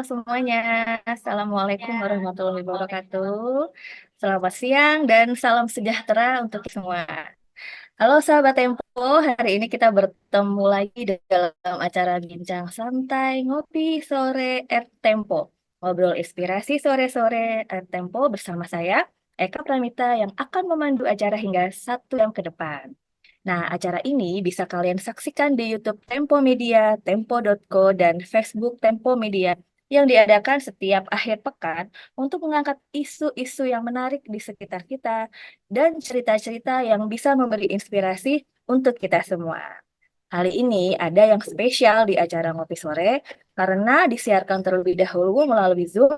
semuanya. Assalamualaikum warahmatullahi wabarakatuh. Selamat siang dan salam sejahtera untuk semua. Halo sahabat Tempo, hari ini kita bertemu lagi dalam acara Bincang Santai Ngopi Sore Tempo. Ngobrol inspirasi sore-sore Tempo bersama saya, Eka Pramita yang akan memandu acara hingga 1 jam ke depan. Nah, acara ini bisa kalian saksikan di YouTube Tempo Media, tempo.co, dan Facebook Tempo Media yang diadakan setiap akhir pekan untuk mengangkat isu-isu yang menarik di sekitar kita dan cerita-cerita yang bisa memberi inspirasi untuk kita semua. Kali ini ada yang spesial di acara Ngopi Sore karena disiarkan terlebih dahulu melalui Zoom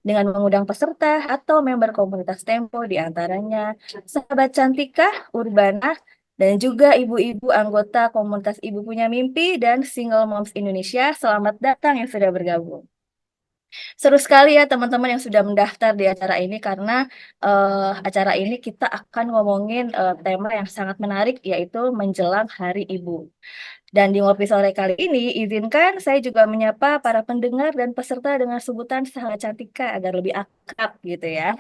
dengan mengundang peserta atau member komunitas Tempo di antaranya Sahabat Cantika, Urbana, dan juga ibu-ibu anggota komunitas Ibu Punya Mimpi dan Single Moms Indonesia. Selamat datang yang sudah bergabung. Seru sekali ya teman-teman yang sudah mendaftar di acara ini karena acara ini kita akan ngomongin tema yang sangat menarik yaitu menjelang Hari Ibu. Dan di Ngopi Sore kali ini, izinkan saya juga menyapa para pendengar dan peserta dengan sebutan Sahabat Cantika agar lebih akrab gitu ya.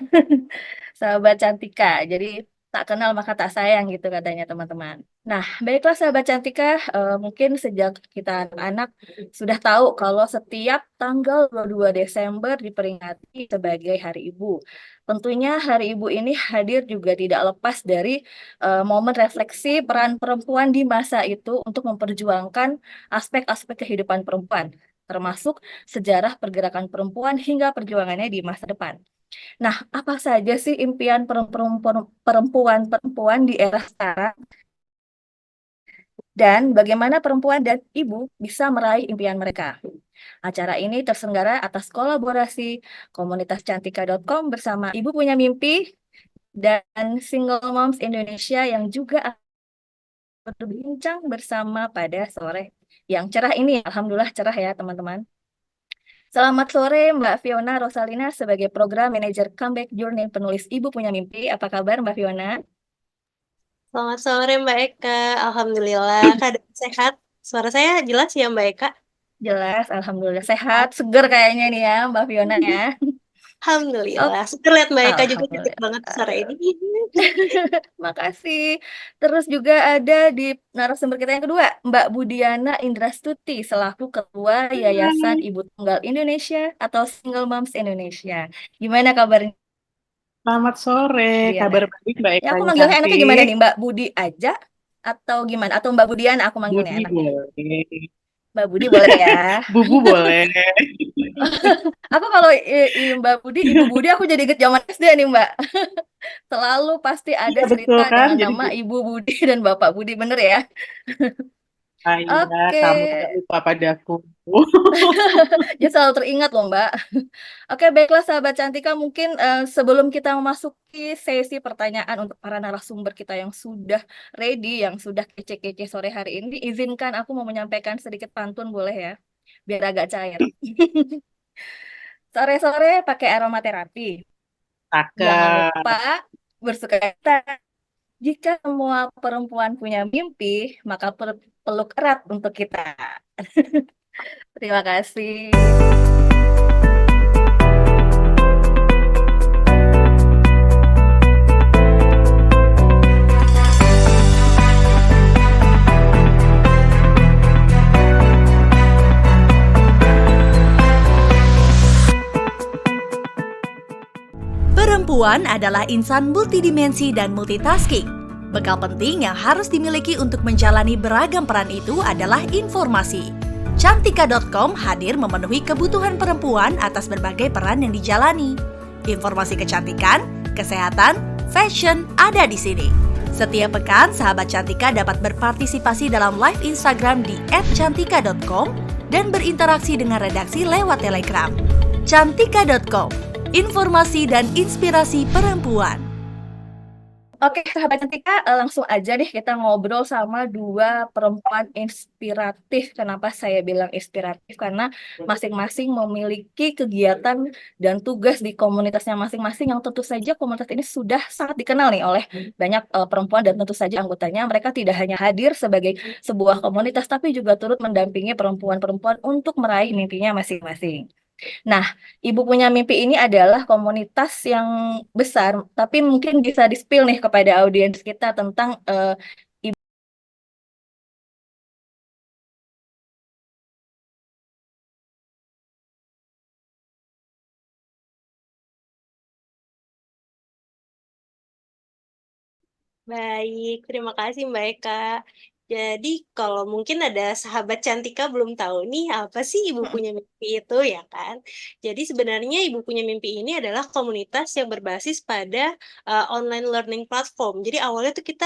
Sahabat Cantika, jadi tak kenal maka tak sayang gitu katanya teman-teman. Nah, baiklah sahabat Cantika, mungkin sejak kita anak-anak sudah tahu kalau setiap tanggal 22 Desember diperingati sebagai Hari Ibu. Tentunya Hari Ibu ini hadir juga tidak lepas dari momen refleksi peran perempuan di masa itu untuk memperjuangkan aspek-aspek kehidupan perempuan, termasuk sejarah pergerakan perempuan hingga perjuangannya di masa depan. Nah, apa saja sih impian perempuan-perempuan di era sekarang dan bagaimana perempuan dan ibu bisa meraih impian mereka? Acara ini terselenggara atas kolaborasi komunitas cantika.com bersama Ibu Punya Mimpi dan Single Moms Indonesia yang juga akan berbincang bersama pada sore yang cerah ini. Alhamdulillah cerah ya teman-teman. Selamat sore Mbak Fiona Rosalina sebagai Program Manager Comeback Journey penulis Ibu Punya Mimpi. Apa kabar Mbak Fiona? Selamat sore Mbak Eka, Alhamdulillah keadaan sehat. Suara saya jelas ya Mbak Eka? Jelas, Alhamdulillah sehat, seger kayaknya nih ya Mbak Fiona ya. Alhamdulillah. Oke, Sudah lihat Mbak Eka juga cantik Alhamdulillah. banget sore ini. Makasih. Terus juga ada di narasumber kita yang kedua, Mbak Budiana Indrastuti selaku Ketua Yayasan Hai. Ibu Tunggal Indonesia atau Single Moms Indonesia. Gimana kabarnya Selamat sore, Diana? kabar baik Mbak Ya Eka aku yang manggilnya enaknya gimana cantik. nih, Mbak Budi aja atau gimana? Atau Mbak Budiana aku manggilnya Budi enaknya. boleh, Mbak Budi boleh ya. Bubu boleh. Aku kalau Mbak Budi, Ibu Budi aku jadi inget zaman SD nih Mbak. Selalu pasti ada Iya betul cerita kan, dengan jadi nama Ibu Budi dan Bapak Budi, bener ya? ayah Oke, kamu tidak lupa padaku. jadi selalu teringat loh Mbak. Oke, baiklah sahabat Cantika, mungkin sebelum kita memasuki sesi pertanyaan untuk para narasumber kita yang sudah ready, yang sudah kece-kece sore hari ini, izinkan aku mau menyampaikan sedikit pantun boleh ya? Biar agak cair. Sore-sore pakai aromaterapi. Jangan Cakep. lupa bersukacita. Jika semua perempuan punya mimpi, maka peluk erat untuk kita. Terima kasih. Perempuan adalah insan multidimensi dan multitasking. Bekal penting yang harus dimiliki untuk menjalani beragam peran itu adalah informasi. Cantika.com hadir memenuhi kebutuhan perempuan atas berbagai peran yang dijalani. Informasi kecantikan, kesehatan, fashion ada di sini. Setiap pekan, sahabat Cantika dapat berpartisipasi dalam live Instagram di @cantika.com dan berinteraksi dengan redaksi lewat Telegram. Cantika.com, informasi dan inspirasi perempuan. Oke, sahabat Cantika, langsung aja deh kita ngobrol sama dua perempuan inspiratif. Kenapa saya bilang inspiratif? Karena masing-masing memiliki kegiatan dan tugas di komunitasnya masing-masing yang tentu saja komunitas ini sudah sangat dikenal nih oleh banyak perempuan dan tentu saja anggotanya. Mereka tidak hanya hadir sebagai sebuah komunitas, tapi juga turut mendampingi perempuan-perempuan untuk meraih mimpinya masing-masing. Nah, Ibu Punya Mimpi ini adalah komunitas yang besar, tapi mungkin bisa di-spill nih kepada audiens kita tentang Baik, terima kasih Mbak Eka. Jadi kalau mungkin ada sahabat Cantika belum tahu nih apa sih Ibu Mm-mm. Punya Mimpi itu ya kan. Jadi sebenarnya Ibu Punya Mimpi ini adalah komunitas yang berbasis pada online learning platform. Jadi awalnya tuh kita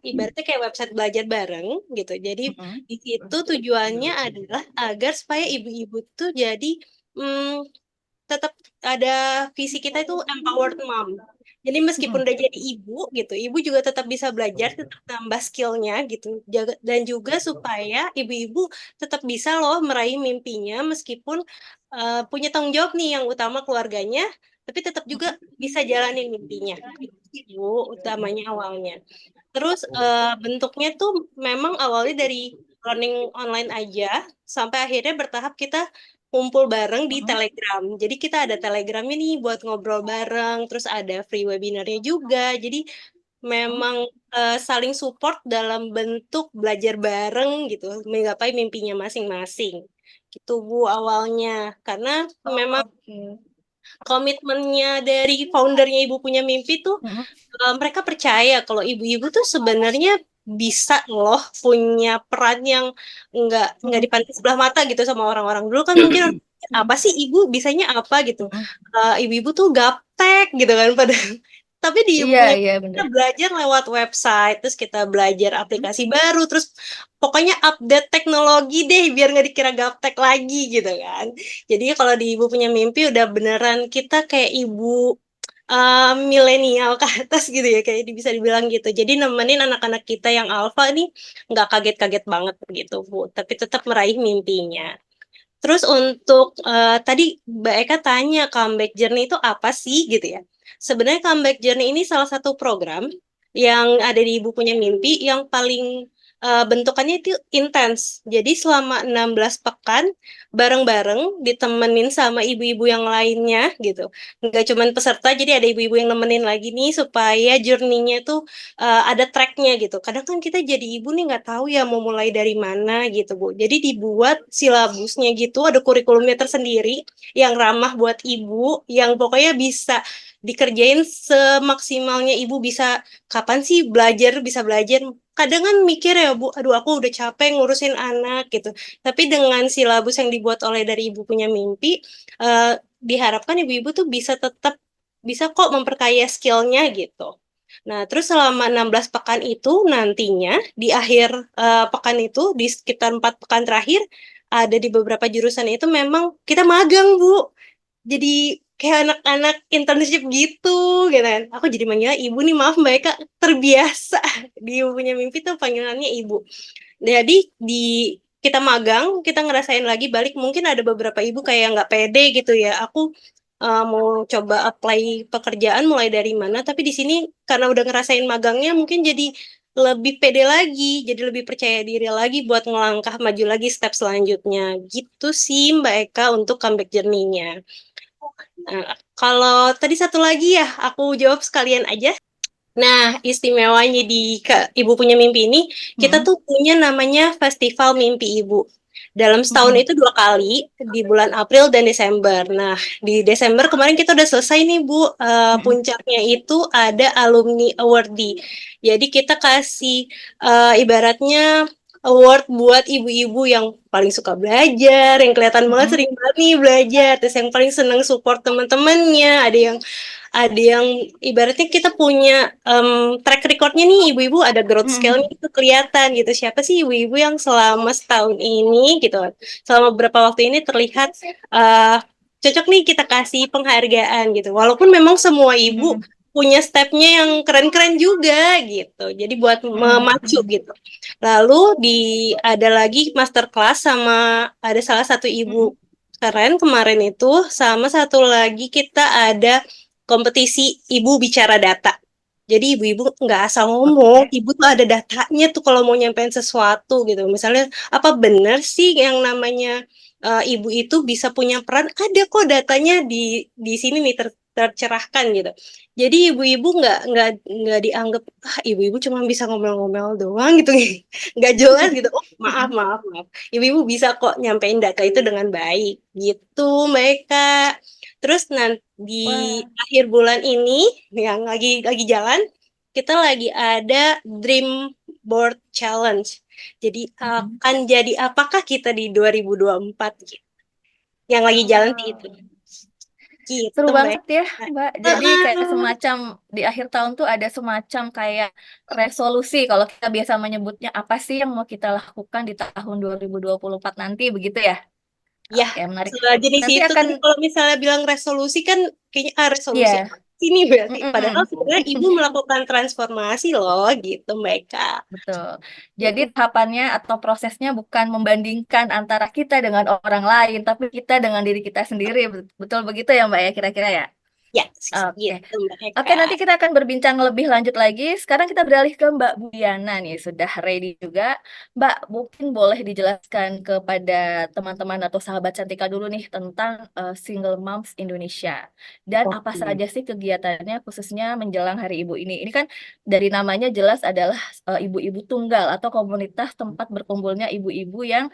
ibaratnya kayak website belajar bareng gitu. Jadi Mm-mm. di situ tujuannya adalah agar supaya ibu-ibu tuh jadi mm, tetap ada visi kita itu empowered mom. Jadi meskipun Mm-mm. udah jadi ibu gitu, ibu juga tetap bisa belajar, tetap nambah skillnya gitu. Dan juga supaya ibu-ibu tetap bisa loh meraih mimpinya meskipun punya tanggung jawab nih yang utama keluarganya, tapi tetap juga bisa jalanin mimpinya. Ibu utamanya awalnya. Terus bentuknya tuh memang awalnya dari learning online aja, sampai akhirnya bertahap kita kumpul bareng di Mm-mm. Telegram. Jadi kita ada Telegramnya nih buat ngobrol bareng, terus ada free webinarnya juga. Jadi memang saling support dalam bentuk belajar bareng gitu, menggapai mimpinya masing-masing. Gitu Bu awalnya. Karena Oh, memang oke. komitmennya dari foundernya Ibu Punya Mimpi tuh Mm-mm. mereka percaya kalau ibu-ibu tuh sebenarnya bisa loh punya peran yang nggak Mm-mm. dipandang sebelah mata gitu sama orang-orang dulu kan mungkin apa sih ibu bisanya apa gitu. Mm-mm. Ibu-ibu tuh gaptek gitu kan pada tapi di Ibu Iya, Punya iya Mimpi kita benar. belajar lewat website terus kita belajar aplikasi baru terus pokoknya update teknologi deh biar nggak dikira gaptek lagi gitu kan. Jadi kalau di Ibu Punya Mimpi udah beneran kita kayak ibu milenial ke atas gitu ya kayak bisa dibilang gitu. Jadi nemenin anak-anak kita yang alfa nih nggak kaget-kaget banget begitu Bu, tapi tetap meraih mimpinya. Terus untuk tadi Mbak Eka tanya comeback journey itu apa sih gitu ya. Sebenarnya comeback journey ini salah satu program yang ada di Ibu Punya Mimpi yang paling bentukannya itu intens. Jadi selama 16 pekan bareng-bareng ditemenin sama ibu-ibu yang lainnya gitu. Nggak cuman peserta, jadi ada ibu-ibu yang nemenin lagi nih supaya journey-nya tuh ada track-nya gitu. Kadang kan kita jadi ibu nih nggak tahu ya mau mulai dari mana gitu, Bu. Jadi dibuat silabusnya gitu, ada kurikulumnya tersendiri yang ramah buat ibu, yang pokoknya bisa dikerjain semaksimalnya ibu bisa. Kapan sih belajar, bisa belajar? Kadang kan mikir ya, Bu, aduh aku udah capek ngurusin anak gitu. Tapi dengan silabus yang dibuat oleh dari Ibu Punya Mimpi, diharapkan ibu-ibu tuh bisa tetap bisa kok memperkaya skillnya gitu. Nah, terus selama 16 pekan itu nantinya di akhir pekan itu di sekitar 4 pekan terakhir ada di beberapa jurusan itu memang kita magang, Bu. Jadi kayak anak-anak internship gitu gitu kan. Aku jadi manggilnya ibu nih, maaf Mbak Eka terbiasa di Ibu Punya Mimpi tuh panggilannya ibu. Jadi di kita magang, kita ngerasain lagi balik mungkin ada beberapa ibu kayak nggak pede gitu ya. Aku mau coba apply pekerjaan mulai dari mana, tapi di sini karena udah ngerasain magangnya mungkin jadi lebih pede lagi, jadi lebih percaya diri lagi buat ngelangkah maju lagi step selanjutnya. Gitu sih Mbak Eka untuk comeback journey-nya. Kalau tadi satu lagi ya, aku jawab sekalian aja. Nah, istimewanya di Ibu Punya Mimpi ini, kita Mm-mm. tuh punya namanya Festival Mimpi Ibu. Dalam setahun Mm-mm. itu 2 kali, di bulan April dan Desember. Nah, di Desember kemarin kita udah selesai nih, Bu. Mm-mm. Puncaknya itu ada Alumni Awardee. Jadi kita kasih ibaratnya award buat ibu-ibu yang paling suka belajar, yang kelihatan banget Mm-mm. sering banget nih belajar, terus yang paling senang support teman-temannya, ada yang ibaratnya kita punya track recordnya nih ibu-ibu ada growth scale-nya Mm-mm. itu kelihatan gitu siapa sih ibu-ibu yang selama setahun ini gitu selama beberapa waktu ini terlihat uh, cocok nih kita kasih penghargaan gitu walaupun memang semua ibu Mm-mm. punya stepnya yang keren-keren juga gitu jadi buat memacu Mm-mm. gitu lalu ada lagi masterclass sama ada salah satu ibu Mm-mm. keren kemarin itu sama satu lagi kita ada kompetisi ibu bicara data. Jadi ibu-ibu nggak asal ngomong, Oke. ibu tuh ada datanya tuh kalau mau nyampein sesuatu gitu. Misalnya apa benar sih yang namanya ibu itu bisa punya peran, ada kok datanya di sini nih tercerahkan gitu. Jadi ibu-ibu nggak dianggap ibu-ibu cuma bisa ngomel-ngomel doang gitu, nggak jelas gitu. Oh maaf maaf maaf, ibu-ibu bisa kok nyampein data itu dengan baik gitu mereka. Terus nanti di Wah. akhir bulan ini yang lagi jalan, kita lagi ada Dream Board Challenge. Jadi Mm-mm. akan jadi apakah kita di 2024 gitu. Yang lagi jalan sih itu. Oh. Seru Gitu, Mbak. banget ya, Mbak. Jadi kayak Heeh. semacam di akhir tahun tuh ada semacam kayak resolusi. Kalau kita biasa menyebutnya apa sih yang mau kita lakukan di tahun 2024 nanti, begitu ya? Ya, Oke, menarik. sejenis Nanti itu. akan, Tapi kalau misalnya bilang resolusi kan kayaknya resolusi ya, apa sih ini berarti. Padahal mm-mm. sebenarnya ibu melakukan transformasi loh gitu mereka. Betul. Jadi tahapannya atau prosesnya bukan membandingkan antara kita dengan orang lain, tapi kita dengan diri kita sendiri. Betul begitu ya, Mbak ya, kira-kira ya? Ya, Oke. gitu Oke, mereka. nanti kita akan berbincang lebih lanjut lagi. Sekarang kita beralih ke Mbak Budiana nih, sudah ready juga. Mbak, mungkin boleh dijelaskan kepada teman-teman atau sahabat Cantika dulu nih tentang Single Moms Indonesia. Dan apa Oke, saja sih kegiatannya khususnya menjelang Hari Ibu ini. Ini kan dari namanya jelas adalah ibu-ibu tunggal atau komunitas tempat berkumpulnya ibu-ibu yang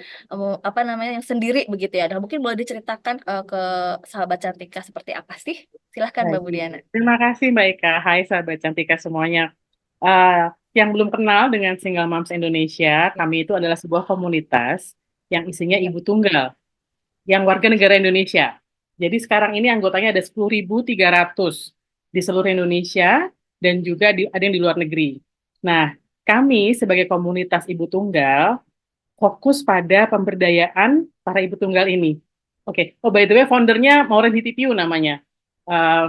apa namanya yang sendiri begitu ya. Nah, mungkin boleh diceritakan ke sahabat Cantika seperti apa sih? Silahkan Mbak baik. Budiana. Terima kasih Mbak Ika. Hai sahabat Cantika semuanya. Eh, yang belum kenal dengan Single Moms Indonesia, Ya. kami itu adalah sebuah komunitas yang isinya Ya. ibu tunggal, yang warga negara Indonesia. Jadi sekarang ini anggotanya ada 10.300 di seluruh Indonesia dan juga ada yang di luar negeri. Nah, kami sebagai komunitas ibu tunggal fokus pada pemberdayaan para ibu tunggal ini. Oke, oh by the way, foundernya Maureen Hitipio namanya. Eh,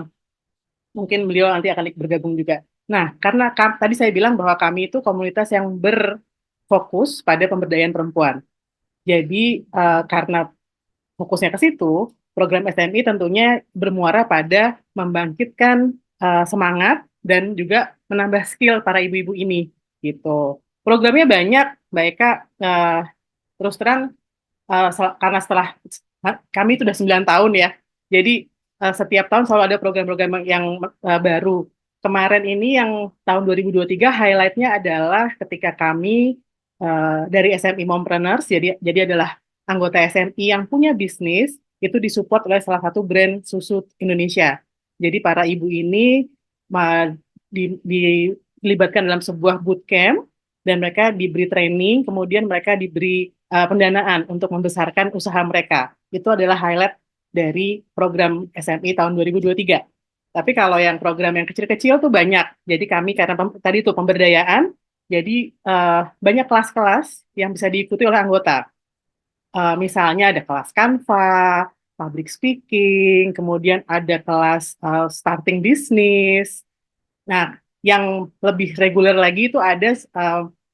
Mungkin beliau nanti akan bergabung juga. Nah, karena tadi saya bilang bahwa kami itu komunitas yang berfokus pada pemberdayaan perempuan. Jadi, karena fokusnya ke situ, program SMI tentunya bermuara pada membangkitkan semangat dan juga menambah skill para ibu-ibu ini. Gitu. Programnya banyak, Mbak Eka. Terus terang, karena setelah kami itu sudah 9 tahun ya, jadi setiap tahun selalu ada program-program yang baru. Kemarin ini yang tahun 2023 highlight-nya adalah ketika kami dari SMI Mompreneurs, jadi adalah anggota SMI yang punya bisnis, itu disupport oleh salah satu brand susu Indonesia. Jadi para ibu ini dilibatkan dalam sebuah bootcamp, dan mereka diberi training, kemudian mereka diberi pendanaan untuk membesarkan usaha mereka. Itu adalah highlight dari program SMI tahun 2023. Tapi kalau yang program yang kecil-kecil tuh banyak. Jadi kami karena tadi itu pemberdayaan, jadi banyak kelas-kelas yang bisa diikuti oleh anggota. Misalnya ada kelas Canva, public speaking, kemudian ada kelas starting business. Nah, yang lebih reguler lagi itu ada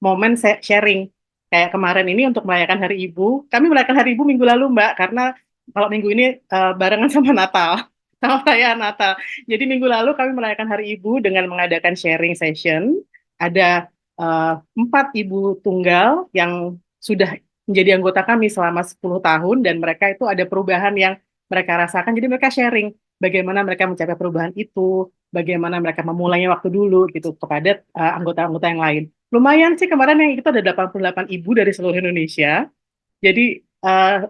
momen sharing. Kayak kemarin ini untuk merayakan Hari Ibu, kami merayakan Hari Ibu minggu lalu, Mbak, karena kalau minggu ini barengan sama Natal, sama perayaan Natal. Jadi minggu lalu kami merayakan Hari Ibu dengan mengadakan sharing session. Ada 4 ibu tunggal yang sudah menjadi anggota kami selama 10 tahun, dan mereka itu ada perubahan yang mereka rasakan. Jadi mereka sharing bagaimana mereka mencapai perubahan itu, bagaimana mereka memulainya waktu dulu gitu kepada anggota-anggota yang lain. Lumayan sih kemarin yang itu ada 88 ibu dari seluruh Indonesia. Jadi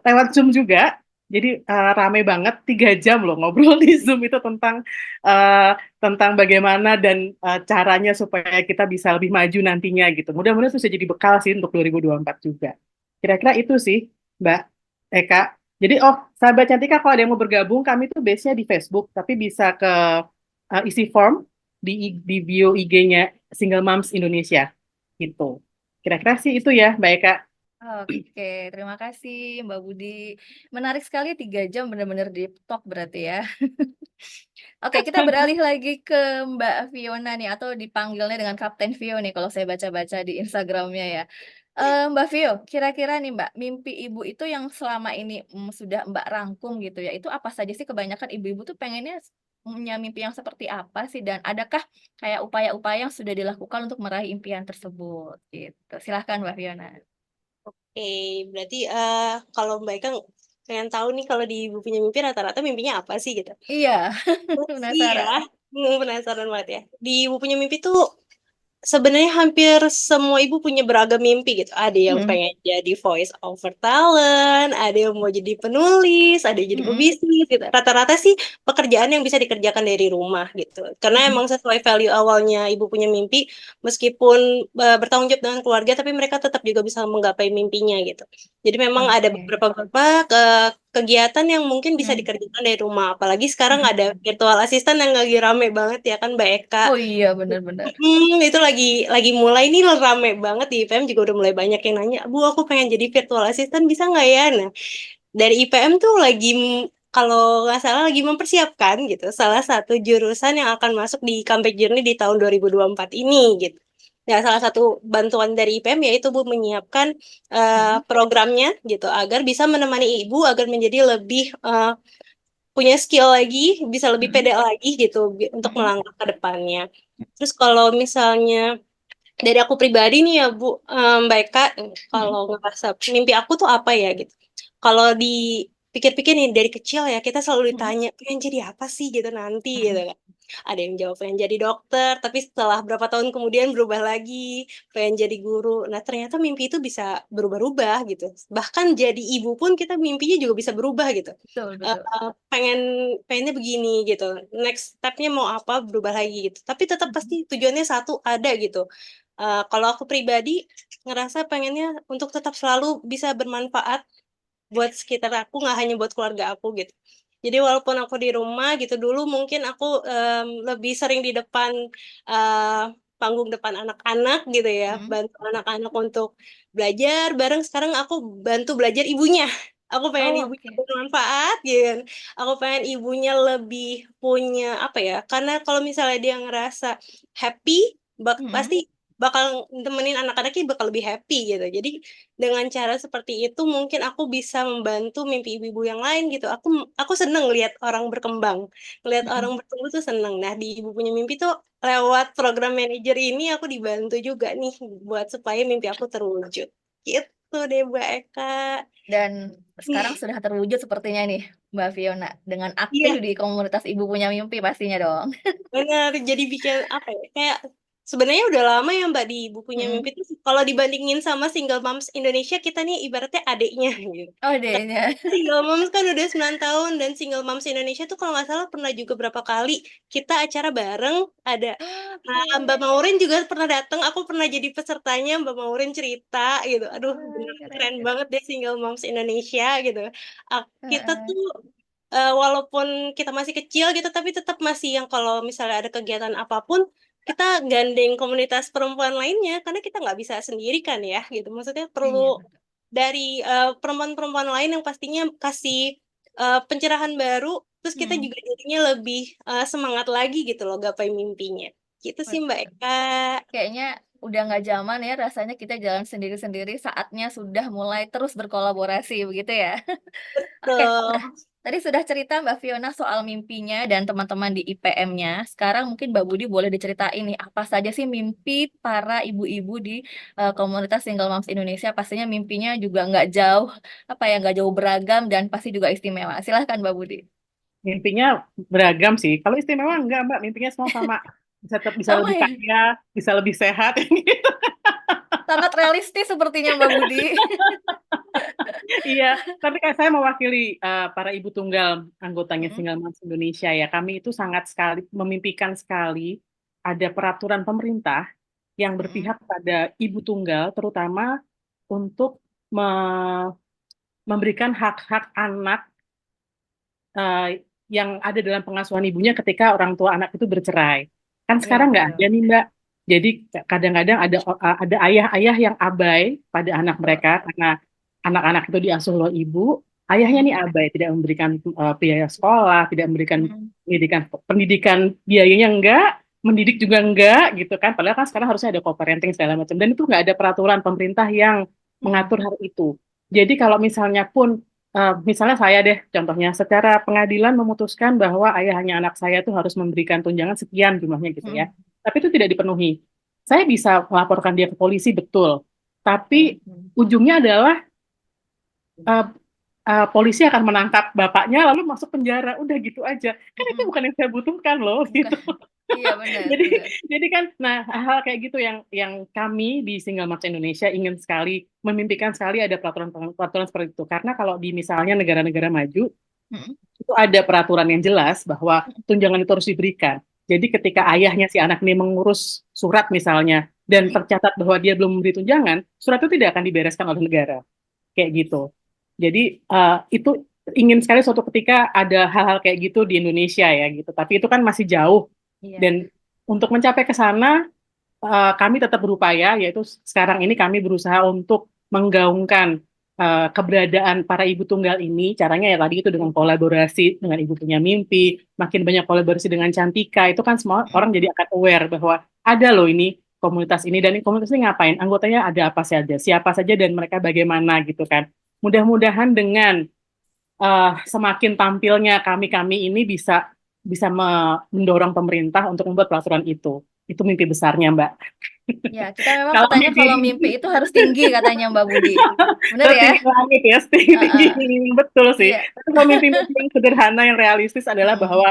lewat Zoom juga. Jadi rame banget 3 jam loh ngobrol di Zoom itu tentang bagaimana dan caranya supaya kita bisa lebih maju nantinya gitu. Mudah-mudahan itu bisa jadi bekal sih untuk 2024 juga. Kira-kira itu sih, Mbak Eka. Jadi, sahabat Cantika, kalau ada yang mau bergabung, kami tuh base-nya di Facebook, tapi bisa ke isi form di bio IG-nya Single Moms Indonesia gitu. Kira-kira sih itu ya, Mbak Eka. Oke, terima kasih Mbak Budi. Menarik sekali 3 jam benar-benar deep talk berarti ya. Oke, kita beralih lagi ke Mbak Fiona nih atau dipanggilnya dengan Kapten Vio nih kalau saya baca-baca di Instagramnya ya. Mbak Vio, kira-kira nih Mbak, mimpi ibu itu yang selama ini sudah Mbak rangkum gitu ya, itu apa saja sih kebanyakan ibu-ibu tuh pengennya punya mimpi yang seperti apa sih dan adakah kayak upaya-upaya yang sudah dilakukan untuk meraih impian tersebut gitu. Silahkan Mbak Fiona. Oke, berarti kalau Mbak Ika pengen tahu nih kalau di Ibu Punya Mimpi rata-rata mimpinya apa sih gitu. Iya, Iya, penasaran. penasaran banget ya. Di Ibu Punya Mimpi tuh sebenarnya hampir semua ibu punya beragam mimpi gitu. Ada yang Mm, pengen jadi voice over talent, ada yang mau jadi penulis, ada yang jadi mm, pebisnis gitu. Rata-rata sih pekerjaan yang bisa dikerjakan dari rumah gitu. Karena mm. emang sesuai value awalnya ibu punya mimpi, meskipun bertanggung jawab dengan keluarga, tapi mereka tetap juga bisa menggapai mimpinya gitu. Jadi memang ada Oke. beberapa kegiatan yang mungkin bisa Mm, dikerjakan dari rumah. Apalagi sekarang mm. ada virtual assistant yang lagi rame banget ya kan Mbak Eka. Oh iya, benar-benar. Itu lagi mulai nih rame banget di IPM juga udah mulai banyak yang nanya, Bu, aku pengen jadi virtual assistant bisa nggak ya? Nah, dari IPM tuh kalau nggak salah lagi mempersiapkan gitu, salah satu jurusan yang akan masuk di Comeback Journey di tahun 2024 ini gitu. Nah, salah satu bantuan dari IPM yaitu Bu menyiapkan Mm, programnya gitu agar bisa menemani Ibu agar menjadi lebih punya skill lagi, bisa lebih mm, pede lagi gitu untuk mm, melangkah ke depannya. Terus kalau misalnya dari aku pribadi nih ya Bu, Mbak Eka, mm, kalau ngerasa mimpi aku tuh apa ya gitu. Kalau dipikir-pikir nih dari kecil ya kita selalu mm, ditanya pengen jadi apa sih gitu nanti gitu mm. kan. Ada yang jawab pengen jadi dokter, tapi setelah berapa tahun kemudian berubah lagi, pengen jadi guru. Nah ternyata mimpi itu bisa berubah-ubah gitu. Bahkan jadi ibu pun kita mimpinya juga bisa berubah gitu. Betul, betul. Pengen pengennya begini gitu. Next step-nya mau apa berubah lagi gitu. Tapi tetap Mm, pasti tujuannya satu ada gitu. Kalau aku pribadi ngerasa pengennya untuk tetap selalu bisa bermanfaat buat sekitar aku, nggak hanya buat keluarga aku gitu. Jadi walaupun aku di rumah gitu, dulu mungkin aku, lebih sering di depan, eee, panggung depan anak-anak gitu ya, mm. bantu anak-anak untuk belajar bareng, sekarang aku bantu belajar ibunya. Aku pengen Oh, ibunya oke. bermanfaat gitu kan, aku pengen ibunya lebih punya apa ya, karena kalau misalnya dia ngerasa happy, Mm, pasti bakal nemenin anak-anaknya bakal lebih happy gitu. Jadi dengan cara seperti itu mungkin aku bisa membantu mimpi ibu-ibu yang lain gitu. Aku seneng lihat orang berkembang, lihat mm. orang bertumbuh tuh seneng. Nah, di Ibu Punya Mimpi tuh lewat program manajer ini aku dibantu juga nih buat supaya mimpi aku terwujud. Gitu deh, Mbak Eka. Dan sekarang sudah terwujud sepertinya nih, Mbak Fiona, dengan aktif Iya, di komunitas Ibu Punya Mimpi pastinya dong. benar. Jadi bikin apa ya? Kayak sebenarnya udah lama ya Mbak di Ibu Punya Mm. Mimpi tuh kalau dibandingin sama Single Moms Indonesia kita nih ibaratnya adiknya gitu. Oh, adanya. Single Moms kan udah 9 tahun dan Single Moms Indonesia tuh kalau nggak salah pernah juga berapa kali kita acara bareng ada Mbak Oke. Maureen juga pernah datang, aku pernah jadi pesertanya, Mbak Maureen cerita gitu. Aduh, Wah, bener keren, keren keren. banget deh Single Moms Indonesia gitu. Kita Heeh. tuh walaupun kita masih kecil gitu, tapi tetap masih yang kalau misalnya ada kegiatan apapun kita gandeng komunitas perempuan lainnya karena kita nggak bisa sendiri kan ya gitu. Maksudnya Iya, perlu betul. dari, perempuan-perempuan lain yang pastinya kasih, pencerahan baru, terus kita Mm, juga jadinya lebih, semangat lagi gitu loh gapai mimpinya. Gitu sih Mbak betul. Eka. Kayaknya udah nggak zaman ya rasanya kita jalan sendiri-sendiri, saatnya sudah mulai terus berkolaborasi begitu ya. Oke, Betul. tadi sudah cerita Mbak Fiona soal mimpinya dan teman-teman di IPM-nya. Sekarang mungkin Mbak Budi boleh diceritain nih, apa saja sih mimpi para ibu-ibu di komunitas Single Moms Indonesia? Pastinya mimpinya juga nggak jauh, apa ya, nggak jauh beragam dan pasti juga istimewa. Silahkan Mbak Budi. Mimpinya beragam sih. Kalau istimewa enggak, Mbak. Mimpinya semua sama. Bisa Sama lebih ya, kaya, bisa lebih sehat. sangat realistis sepertinya Mbak Budi. Iya, tapi kan saya mewakili para ibu tunggal anggotanya Mm, Single Moms Indonesia ya. Kami itu sangat sekali memimpikan sekali ada peraturan pemerintah yang mm, berpihak pada ibu tunggal, terutama untuk me- memberikan hak-hak anak eh, yang ada dalam pengasuhan ibunya ketika orang tua anak itu bercerai. Kan iya sekarang nggak ada betul. nih Mbak. Jadi kadang-kadang ada ayah-ayah yang abai pada anak Betul. mereka karena anak-anak itu diasuh oleh ibu, ayahnya nih Mm, abai, tidak memberikan biaya sekolah, tidak memberikan mm, pendidikan biayanya enggak, mendidik juga enggak gitu kan. Padahal kan sekarang harusnya ada co-parenting segala macam dan itu nggak ada peraturan pemerintah yang mm, mengatur hal itu. Jadi kalau misalnya pun misalnya saya deh, contohnya, secara pengadilan memutuskan bahwa ayahnya anak saya itu harus memberikan tunjangan sekian jumlahnya gitu ya. mm, Tapi itu tidak dipenuhi. Saya bisa melaporkan dia ke polisi, betul. Tapi mm, mm. ujungnya adalah eh, polisi akan menangkap bapaknya lalu masuk penjara, udah gitu aja. Kan itu Mm-mm. bukan yang saya butuhkan loh, Bukan. gitu. Iya, benar, Jadi benar. jadi kan, nah hal-hal kayak gitu yang kami di Single Moms Indonesia ingin sekali, memimpikan sekali ada peraturan seperti itu. Karena kalau di misalnya negara-negara maju, Mm-mm. itu ada peraturan yang jelas bahwa tunjangan itu harus diberikan. Jadi ketika ayahnya si anak ini mengurus surat misalnya, dan Mm-mm. tercatat bahwa dia belum memberi tunjangan, surat itu tidak akan dibereskan oleh negara. Kayak gitu. Jadi itu ingin sekali suatu ketika ada hal-hal kayak gitu di Indonesia ya gitu. Tapi itu kan masih jauh, Iya. dan untuk mencapai ke sana kami tetap berupaya, yaitu sekarang ini kami berusaha untuk menggaungkan keberadaan para ibu tunggal ini. Caranya ya tadi itu dengan kolaborasi dengan Ibu Punya Mimpi, makin banyak kolaborasi dengan Cantika. Itu kan semua Mm-mm. orang jadi akan aware bahwa ada loh ini komunitas ini, dan komunitas ini ngapain, anggotanya ada apa saja, siapa saja, dan mereka bagaimana gitu kan. Mudah-mudahan dengan semakin tampilnya kami-kami ini bisa bisa mendorong pemerintah untuk membuat peraturan itu. Itu mimpi besarnya, Mbak. Ya, kita memang Kalau katanya mimpi kalau mimpi itu harus tinggi katanya Mbak Budi. Bener ya? setinggi langit ya, setinggi tinggi, Heeh. betul sih. Iya. Tapi kalau mimpi-mimpi yang sederhana, yang realistis adalah Mm-mm. bahwa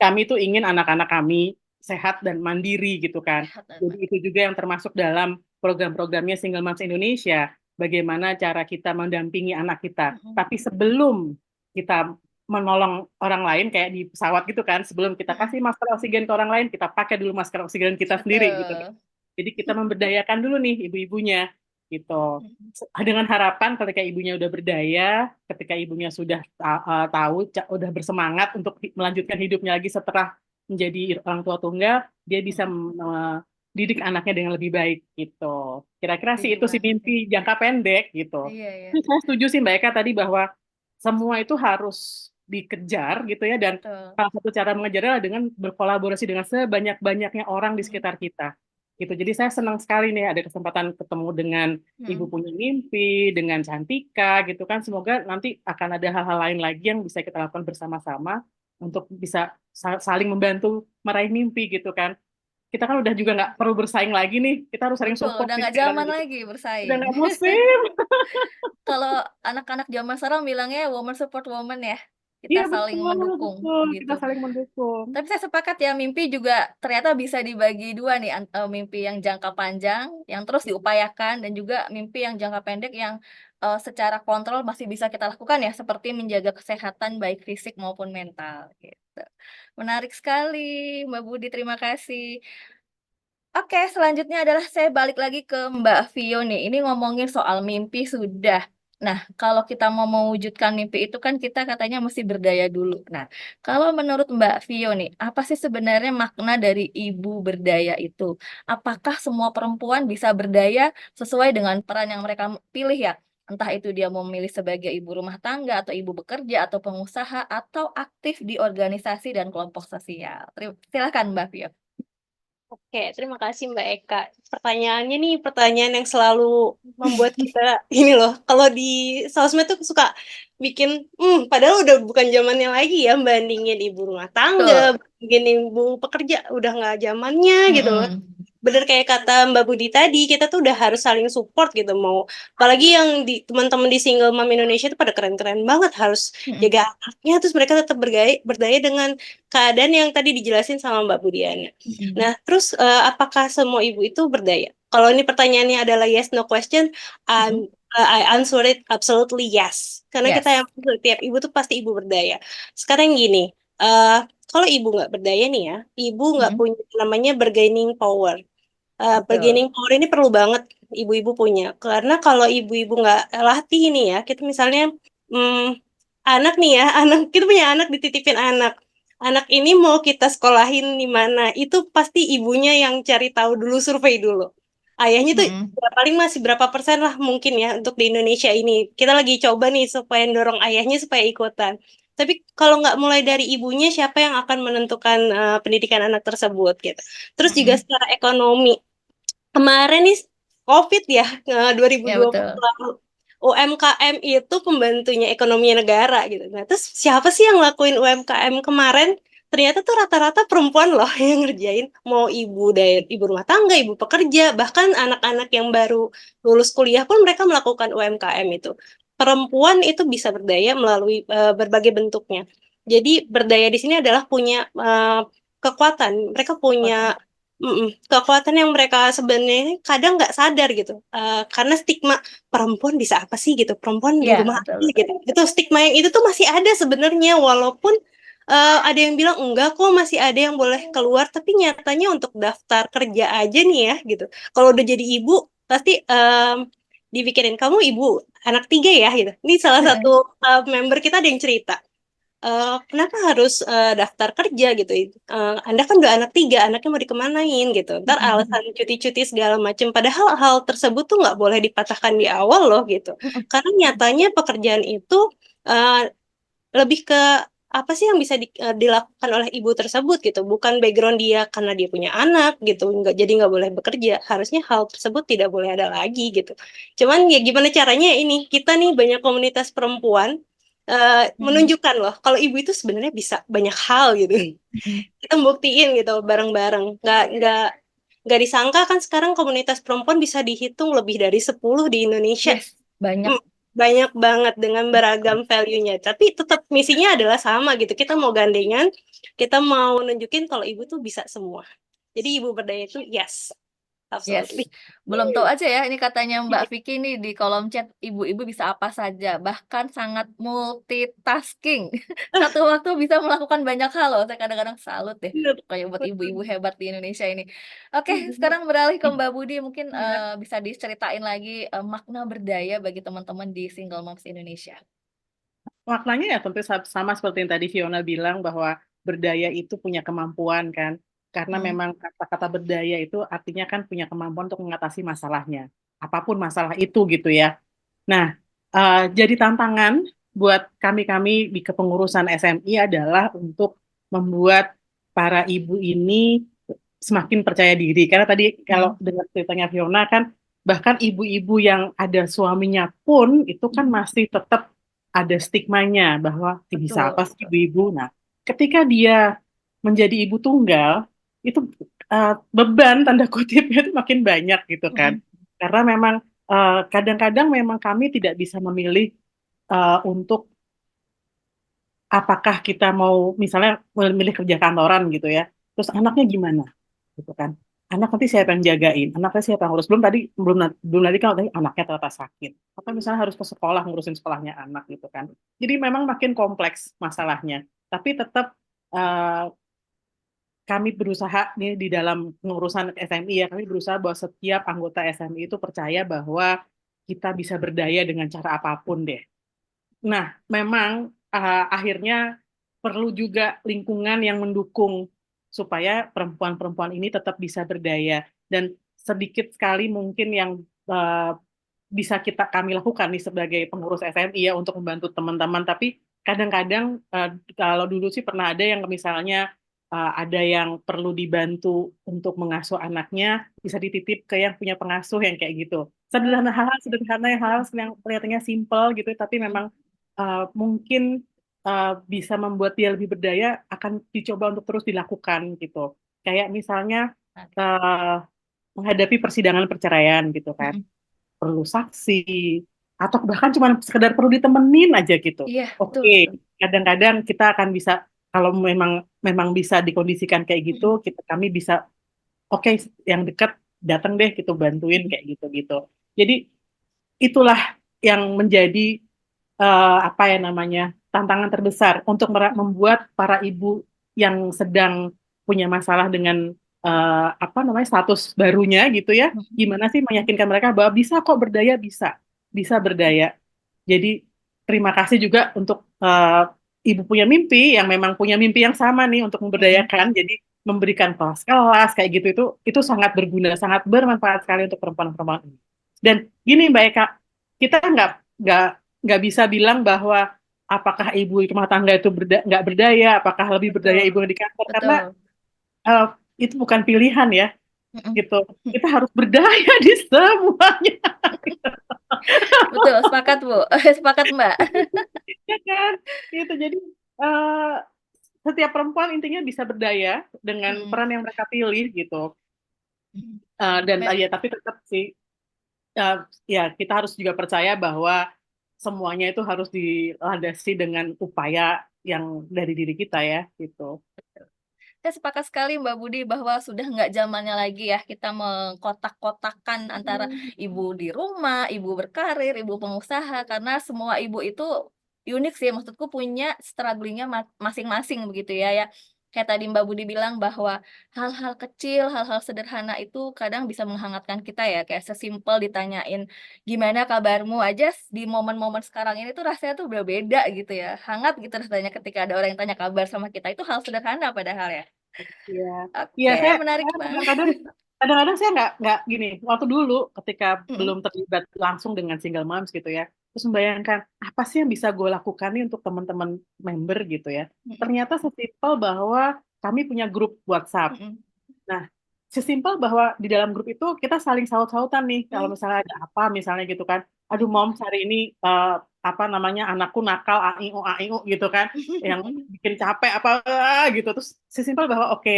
kami tuh ingin anak-anak kami sehat dan mandiri gitu kan. Sehat dan Jadi itu mandiri. juga yang termasuk dalam program-programnya Single Moms Indonesia. Bagaimana cara kita mendampingi anak kita. Mm-mm. Tapi sebelum kita menolong orang lain kayak di pesawat gitu kan, sebelum kita Mm-mm. kasih masker oksigen ke orang lain, kita pakai dulu masker oksigen kita sendiri gitu. Betul. Jadi kita memberdayakan dulu nih ibu-ibunya gitu. Mm-mm. Dengan harapan ketika ibunya udah berdaya, ketika ibunya sudah tahu, udah bersemangat untuk melanjutkan hidupnya lagi setelah menjadi orang tua tunggal, dia bisa Mm-mm. mendidik anaknya dengan lebih baik gitu. Kira-kira sih Setuju itu sih banget ya. mimpi jangka pendek gitu. Iya, iya. Tapi saya setuju sih Mbak Eka tadi bahwa semua itu harus dikejar gitu ya, dan Betul. salah satu cara mengejarnya adalah dengan berkolaborasi dengan sebanyak-banyaknya orang di Mm-mm. sekitar kita gitu. Jadi saya senang sekali nih ada kesempatan ketemu dengan Ibu Mm-mm. Punya Mimpi, dengan Cantika gitu kan. Semoga nanti akan ada hal-hal lain lagi yang bisa kita lakukan bersama-sama untuk bisa saling membantu meraih mimpi gitu kan. Kita kan udah juga nggak perlu bersaing lagi nih, kita harus saling Betul, support udah nih nggak sekarang zaman gitu. lagi Udah bersaing. nggak musim. Kalau anak-anak zaman sekarang bilangnya woman support woman ya. Kita Iya saling betul, mendukung betul. Kita gitu. saling mendukung. Tapi saya sepakat ya, mimpi juga ternyata bisa dibagi dua nih, mimpi yang jangka panjang, yang terus diupayakan, dan juga mimpi yang jangka pendek yang secara kontrol masih bisa kita lakukan ya, seperti menjaga kesehatan baik fisik maupun mental gitu. Menarik sekali, Mbak Budi, terima kasih. Oke, selanjutnya adalah saya balik lagi ke Mbak Vio nih. Ini ngomongin soal mimpi sudah. Nah, kalau kita mau mewujudkan mimpi itu kan kita katanya mesti berdaya dulu. Nah, kalau menurut Mbak Vio nih, apa sih sebenarnya makna dari ibu berdaya itu? Apakah semua perempuan bisa berdaya sesuai dengan peran yang mereka pilih ya? Entah itu dia mau memilih sebagai ibu rumah tangga, atau ibu bekerja, atau pengusaha, atau aktif di organisasi dan kelompok sosial. Silakan Mbak Vio. Oke, terima kasih Mbak Eka. Pertanyaannya nih pertanyaan yang selalu membuat kita ini loh, kalau di sosmed tuh suka bikin, padahal udah bukan zamannya lagi ya bandingin ibu rumah Betul. tangga, bandingin ibu pekerja, udah nggak zamannya gitu loh. Mm-mm. Bener kayak kata Mbak Budi tadi, kita tuh udah harus saling support gitu. Mau apalagi yang di teman-teman di Single Mom Indonesia itu pada keren-keren banget, harus Mm-mm. jaga anaknya, terus mereka tetap berdaya dengan keadaan yang tadi dijelasin sama Mbak Budiana. Mm-mm. Nah, terus apakah semua ibu itu berdaya? Kalau ini pertanyaannya adalah yes no question, Mm-mm. I answer it absolutely yes. Karena kita Yes. yang tiap ibu tuh pasti ibu berdaya. Sekarang gini, eh kalau ibu nggak berdaya nih ya, ibu nggak Mm-mm. punya namanya bargaining power. Betul. Bargaining power ini perlu banget ibu-ibu punya. Karena kalau ibu-ibu nggak latih nih ya, kita misalnya hmm, anak nih ya, anak kita punya anak dititipin anak. Anak ini mau kita sekolahin di mana? Itu pasti ibunya yang cari tahu dulu, survei dulu. Ayahnya tuh Mm-mm. ya paling masih berapa persen lah mungkin ya untuk di Indonesia ini. Kita lagi coba nih supaya dorong ayahnya supaya ikutan. Tapi kalau nggak mulai dari ibunya, siapa yang akan menentukan pendidikan anak tersebut gitu. Terus juga Mm-mm. secara ekonomi. Kemarin nih COVID ya, Ya 2020 betul. lalu. UMKM itu pembantunya ekonomi negara gitu. Nah, terus siapa sih yang ngelakuin UMKM kemarin? Ternyata tuh rata-rata perempuan loh yang ngerjain. Mau ibu dari ibu rumah tangga, ibu pekerja, bahkan anak-anak yang baru lulus kuliah pun mereka melakukan UMKM itu. perempuan itu bisa berdaya melalui berbagai bentuknya. Jadi berdaya di sini adalah punya kekuatan. Mereka punya kekuatan yang mereka sebenarnya kadang nggak sadar gitu. Karena stigma perempuan bisa apa sih gitu, perempuan di Iya, rumah betul, aja betul. gitu. Itu stigma yang itu tuh masih ada sebenarnya, walaupun ada yang bilang enggak kok, masih ada yang boleh keluar, tapi nyatanya untuk daftar kerja aja nih ya gitu. Kalau udah jadi ibu pasti dipikirin kamu ibu anak 3 ya gitu. Ini salah satu member kita ada yang cerita. Kenapa harus daftar kerja gitu? Anda kan udah anak 3, anaknya mau dikemanain gitu. Ntar alasan cuti-cuti segala macam. Padahal hal tersebut tuh nggak boleh dipatahkan di awal loh gitu. Karena nyatanya pekerjaan itu eh, lebih ke apa sih yang bisa dilakukan oleh ibu tersebut gitu, bukan background dia karena dia punya anak gitu, nggak jadi nggak boleh bekerja. Harusnya hal tersebut tidak boleh ada lagi gitu. Cuman ya gimana caranya ini kita nih banyak komunitas perempuan menunjukkan loh kalau ibu itu sebenarnya bisa banyak hal gitu. Kita buktiin gitu bareng-bareng. Nggak disangka kan sekarang komunitas perempuan bisa dihitung lebih dari 10 di Indonesia. Yes, banyak. Banyak banget dengan beragam value-nya. Tapi tetap misinya adalah sama gitu. Kita mau gandengan, kita mau nunjukin kalau ibu tuh bisa semua. Jadi ibu berdaya itu yes, Yes, absolutely. belum tahu aja ya ini katanya Mbak Vicky nih di kolom chat, ibu-ibu bisa apa saja, bahkan sangat multitasking. Satu waktu bisa melakukan banyak hal loh, saya kadang-kadang salut deh, Bener, kayak buat betul. ibu-ibu hebat di Indonesia ini. Oke, sekarang beralih ke Mbak Budi, mungkin Iya. bisa diceritain lagi makna berdaya bagi teman-teman di Single Moms Indonesia. Maknanya ya tentu sama seperti yang tadi Fiona bilang bahwa berdaya itu punya kemampuan kan. Karena Hmm. memang kata-kata berdaya itu artinya kan punya kemampuan untuk mengatasi masalahnya. Apapun masalah itu gitu ya. Nah, jadi tantangan buat kami-kami di kepengurusan SMI adalah untuk membuat para ibu ini semakin percaya diri. Karena tadi kalau dengar ceritanya Fiona kan, bahkan ibu-ibu yang ada suaminya pun itu kan masih tetap ada stigmanya bahwa bisa Betul, apa sih betul. ibu-ibu. Nah, ketika dia menjadi ibu tunggal, itu beban tanda kutipnya itu makin banyak gitu kan. Mm-mm. Karena memang kadang-kadang memang kami tidak bisa memilih untuk apakah kita mau misalnya memilih kerja kantoran gitu ya, terus anaknya gimana gitu kan. Anak nanti siapa yang jagain, anaknya siapa yang ngurus. Belum tadi kalau tadi anaknya ternyata sakit. Atau misalnya harus ke sekolah ngurusin sekolahnya anak gitu kan. Jadi memang makin kompleks masalahnya. Tapi tetap eh, kami berusaha nih di dalam pengurusan SMI ya, kami berusaha bahwa setiap anggota SMI itu percaya bahwa kita bisa berdaya dengan cara apapun deh. Nah, memang akhirnya perlu juga lingkungan yang mendukung supaya perempuan-perempuan ini tetap bisa berdaya. Dan sedikit sekali mungkin yang eh, bisa kami lakukan nih sebagai pengurus SMI ya untuk membantu teman-teman. Tapi kadang-kadang kalau dulu sih pernah ada yang misalnya ada yang perlu dibantu untuk mengasuh anaknya, bisa dititip ke yang punya pengasuh yang kayak gitu. Sederhana hal-hal sederhana yang kelihatannya simple gitu, tapi memang mungkin bisa membuat dia lebih berdaya akan dicoba untuk terus dilakukan gitu. Kayak misalnya uh, menghadapi persidangan perceraian gitu kan, Mm-mm. perlu saksi atau bahkan cuma sekedar perlu ditemenin aja gitu. Iya, betul, Oke, betul. kadang-kadang kita akan bisa kalau memang memang bisa dikondisikan kayak gitu, Mm-mm. kami bisa oke yang dekat datang deh gitu bantuin kayak gitu-gitu. Jadi itulah yang menjadi apa ya namanya tantangan terbesar untuk membuat para ibu yang sedang punya masalah dengan apa namanya status barunya gitu ya, Mm-mm. gimana sih meyakinkan mereka bahwa bisa kok berdaya, bisa berdaya. Jadi terima kasih juga untuk ibu punya mimpi yang memang punya mimpi yang sama nih untuk Mm-mm. memberdayakan. Jadi memberikan kelas-kelas kayak gitu itu sangat berguna, sangat bermanfaat sekali untuk perempuan-perempuan ini. Dan gini Mbak Eka, kita nggak nggak bisa bilang bahwa apakah ibu rumah tangga itu nggak berdaya, apakah lebih berdaya Betul, ibu di kantor, karena betul. eh, itu bukan pilihan ya, Mm-mm. gitu. Kita harus berdaya di semuanya, Betul, sepakat Bu. Sepakat Mbak. ya kan? Gitu. Jadi eh, setiap perempuan intinya bisa berdaya dengan Mm-mm. peran yang mereka pilih gitu. Mm-mm. Dan Me- ya tapi tetap sih eh, ya kita harus juga percaya bahwa semuanya itu harus dilandasi dengan upaya yang dari diri kita ya gitu. Saya sepakat sekali Mbak Budi bahwa sudah nggak zamannya lagi ya kita mengkotak-kotakan antara ibu di rumah, ibu berkarir, ibu pengusaha, karena semua ibu itu unik sih, maksudku punya strugglingnya masing-masing begitu ya ya. Kayak tadi Mbak Budi bilang bahwa hal-hal kecil, hal-hal sederhana itu kadang bisa menghangatkan kita ya, kayak sesimpel ditanyain gimana kabarmu aja di momen-momen sekarang ini tuh rasanya tuh udah beda gitu ya. Hangat gitu rasanya ketika ada orang yang tanya kabar sama kita. Itu hal sederhana padahal ya. Iya, iya Oke, menarik saya banget. kadang-kadang saya nggak gini. Waktu dulu ketika belum Mm-mm, terlibat langsung dengan single moms gitu ya, terus membayangkan apa sih yang bisa gue lakukan nih untuk teman-teman member gitu ya. mm-mm, Ternyata sesimpel bahwa kami punya grup WhatsApp. mm-mm, Nah, sesimpel bahwa di dalam grup itu kita saling saut-sautan nih kalau mm, misalnya ada apa misalnya gitu kan. Aduh mm, mom hari ini apa namanya anakku nakal AIU gitu kan yang bikin capek apa gitu terus sesimpel bahwa oke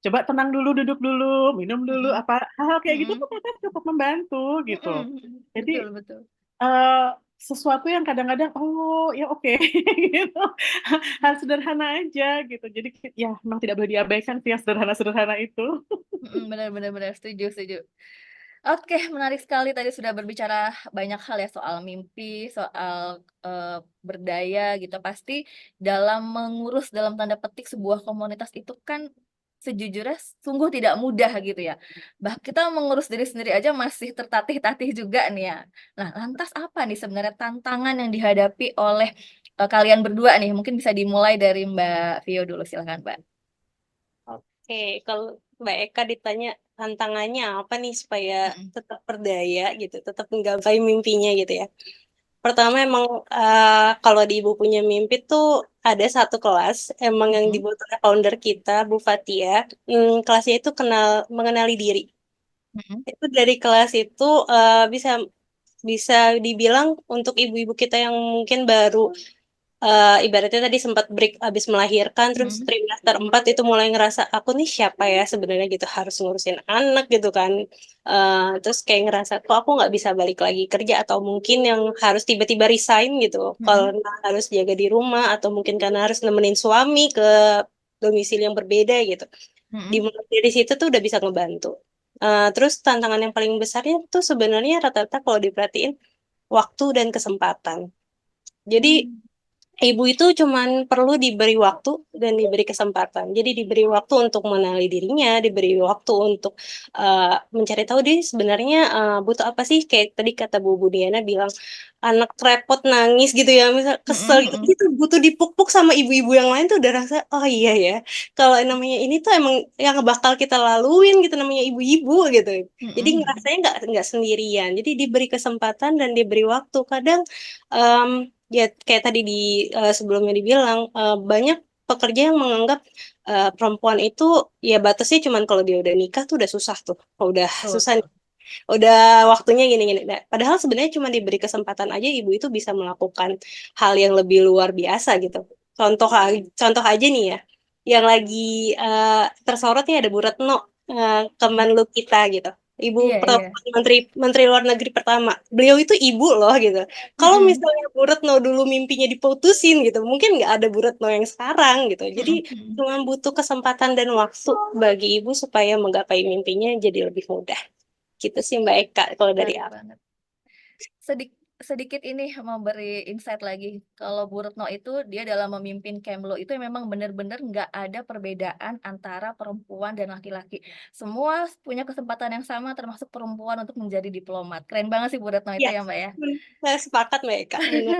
coba tenang dulu duduk dulu minum dulu mm-mm, apa hal kayak gitu mm-mm, tuh ternyata cukup membantu gitu. mm-mm. Jadi Betul, betul. eh, sesuatu yang kadang-kadang oh ya oke gitu hal sederhana aja gitu jadi ya memang tidak boleh diabaikan sih yang sederhana-sederhana itu. Mm-mm, benar, benar, benar. Setuju, setuju. Oke, menarik sekali tadi sudah berbicara banyak hal ya soal mimpi, soal berdaya gitu. Pasti dalam mengurus dalam tanda petik sebuah komunitas itu kan sejujurnya sungguh tidak mudah gitu ya. Bah kita mengurus diri sendiri aja masih tertatih-tatih juga nih ya. Nah, lantas apa nih sebenarnya tantangan yang dihadapi oleh kalian berdua nih? Mungkin bisa dimulai dari Mbak Vio dulu, silakan Mbak. Oke, kalau Mbak Eka ditanya tantangannya apa nih supaya Mm-mm. tetap berdaya gitu, tetap menggapai mimpinya gitu ya. Pertama emang kalau di Ibu Punya Mimpi tuh ada satu kelas emang yang Mm-mm. dibuat oleh founder kita, Bu Fatia. Kelasnya itu mengenali diri. Mm-mm. Itu dari kelas itu bisa bisa dibilang untuk ibu-ibu kita yang mungkin baru ibaratnya tadi sempat break abis melahirkan terus Mm-mm. trimester 4 itu mulai ngerasa aku nih siapa ya sebenarnya gitu harus ngurusin anak gitu kan. Terus kayak ngerasa kok aku nggak bisa balik lagi kerja atau mungkin yang harus tiba-tiba resign gitu Mm-mm. karena harus jaga di rumah atau mungkin karena harus nemenin suami ke domisili yang berbeda gitu. Mm-mm. Dimulai dari situ tuh udah bisa ngebantu. Terus tantangan yang paling besarnya tuh sebenarnya rata-rata kalau diperhatiin waktu dan kesempatan. Jadi Mm. ibu itu cuman perlu diberi waktu dan diberi kesempatan. Jadi diberi waktu untuk mengenali dirinya, diberi waktu untuk mencari tahu dia sebenarnya butuh apa sih. Kayak tadi kata Bu Budiana bilang anak repot nangis gitu ya, misal kesel Mm-mm. gitu, Mm-mm. itu butuh dipuk-puk sama ibu-ibu yang lain tuh udah rasa oh iya ya. Kalau namanya ini tuh emang yang bakal kita laluin gitu namanya ibu-ibu gitu. Jadi Mm-mm. ngerasanya nggak sendirian. Jadi diberi kesempatan dan diberi waktu. Kadang em, ya kayak tadi sebelumnya dibilang banyak pekerja yang menganggap perempuan itu ya batasnya cuman kalau dia udah nikah tuh udah susah tuh. Kalau udah Betul, susah betul. udah waktunya gini-gini. Nah, padahal sebenarnya cuma diberi kesempatan aja ibu itu bisa melakukan hal yang lebih luar biasa gitu. Contoh aja nih ya, yang lagi tersorot nih ada Bu Retno, Kemenlu kita gitu. Ibu Iya, iya. Menteri Menteri Luar Negeri pertama. Beliau itu ibu loh gitu. Kalau Mm-mm. misalnya Bu Retno dulu mimpinya diputusin gitu, mungkin nggak ada Bu Retno yang sekarang gitu. Jadi Mm-mm. Mm-mm. cuma butuh kesempatan dan waktu bagi ibu supaya menggapai mimpinya jadi lebih mudah. Gitu sih Mbak Eka kalau dari Menarik aku. banget. Sedikit ini memberi insight lagi. Kalau Bu Retno itu dia dalam memimpin Kemlu itu memang benar-benar nggak ada perbedaan antara perempuan dan laki-laki. Semua punya kesempatan yang sama termasuk perempuan untuk menjadi diplomat. Keren banget sih Bu Retno itu Ya, ya Mbak ya. saya sepakat Mbak Eka. Benar.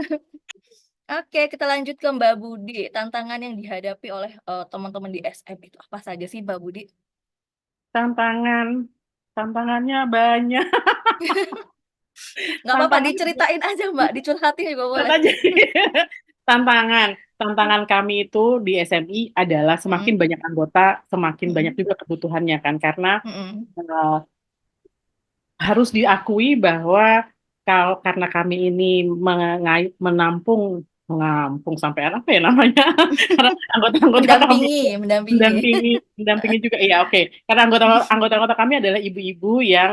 Oke, kita lanjut ke Mbak Budi. Tantangan yang dihadapi oleh teman-teman di SM itu apa saja sih Mbak Budi? Tantangan tantangannya banyak. Nggak apa-apa, Tantangan diceritain aja Mbak, dicurhatin juga lihat boleh. aja. Tantangan kami itu di SMI adalah semakin Mm-mm. banyak anggota semakin banyak Mm-mm. juga kebutuhannya kan karena Mm-mm. eh, harus diakui bahwa kalau karena kami ini menampung mengampung sampai apa ya namanya karena anggota-anggota kami Mendampingi, mendampingi. mendampingi mendampingi juga iya oke karena anggota-anggota kami adalah ibu-ibu yang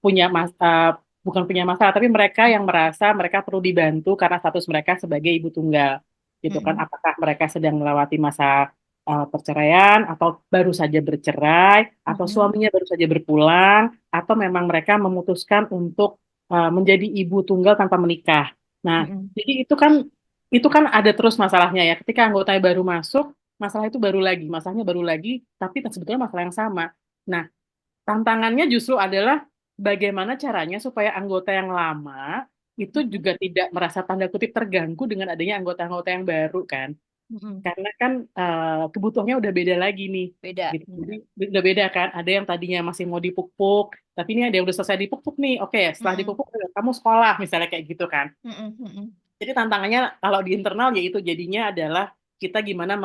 punya bukan punya masalah, tapi mereka yang merasa mereka perlu dibantu karena status mereka sebagai ibu tunggal, gitu kan? Mm-mm. Apakah mereka sedang melewati masa perceraian, atau baru saja bercerai, atau Mm-mm. suaminya baru saja berpulang, atau memang mereka memutuskan untuk menjadi ibu tunggal tanpa menikah. Nah, Mm-mm. jadi itu kan ada terus masalahnya ya. Ketika anggotanya baru masuk, masalah itu baru lagi, masalahnya baru lagi, tapi sebetulnya masalah yang sama. Nah, tantangannya justru adalah bagaimana caranya supaya anggota yang lama itu Mm-mm. juga tidak merasa tanda kutip terganggu dengan adanya anggota-anggota yang baru kan. Mm-mm. Karena kan kebutuhannya udah beda lagi nih. Beda. Gitu. Jadi Benar. udah beda kan. Ada yang tadinya masih mau dipupuk, tapi ini ada yang udah selesai dipupuk nih. Oke, setelah Mm-mm. dipupuk kamu sekolah misalnya kayak gitu kan. Mm-mm. Mm-mm. Jadi tantangannya kalau di internal yaitu jadinya adalah kita gimana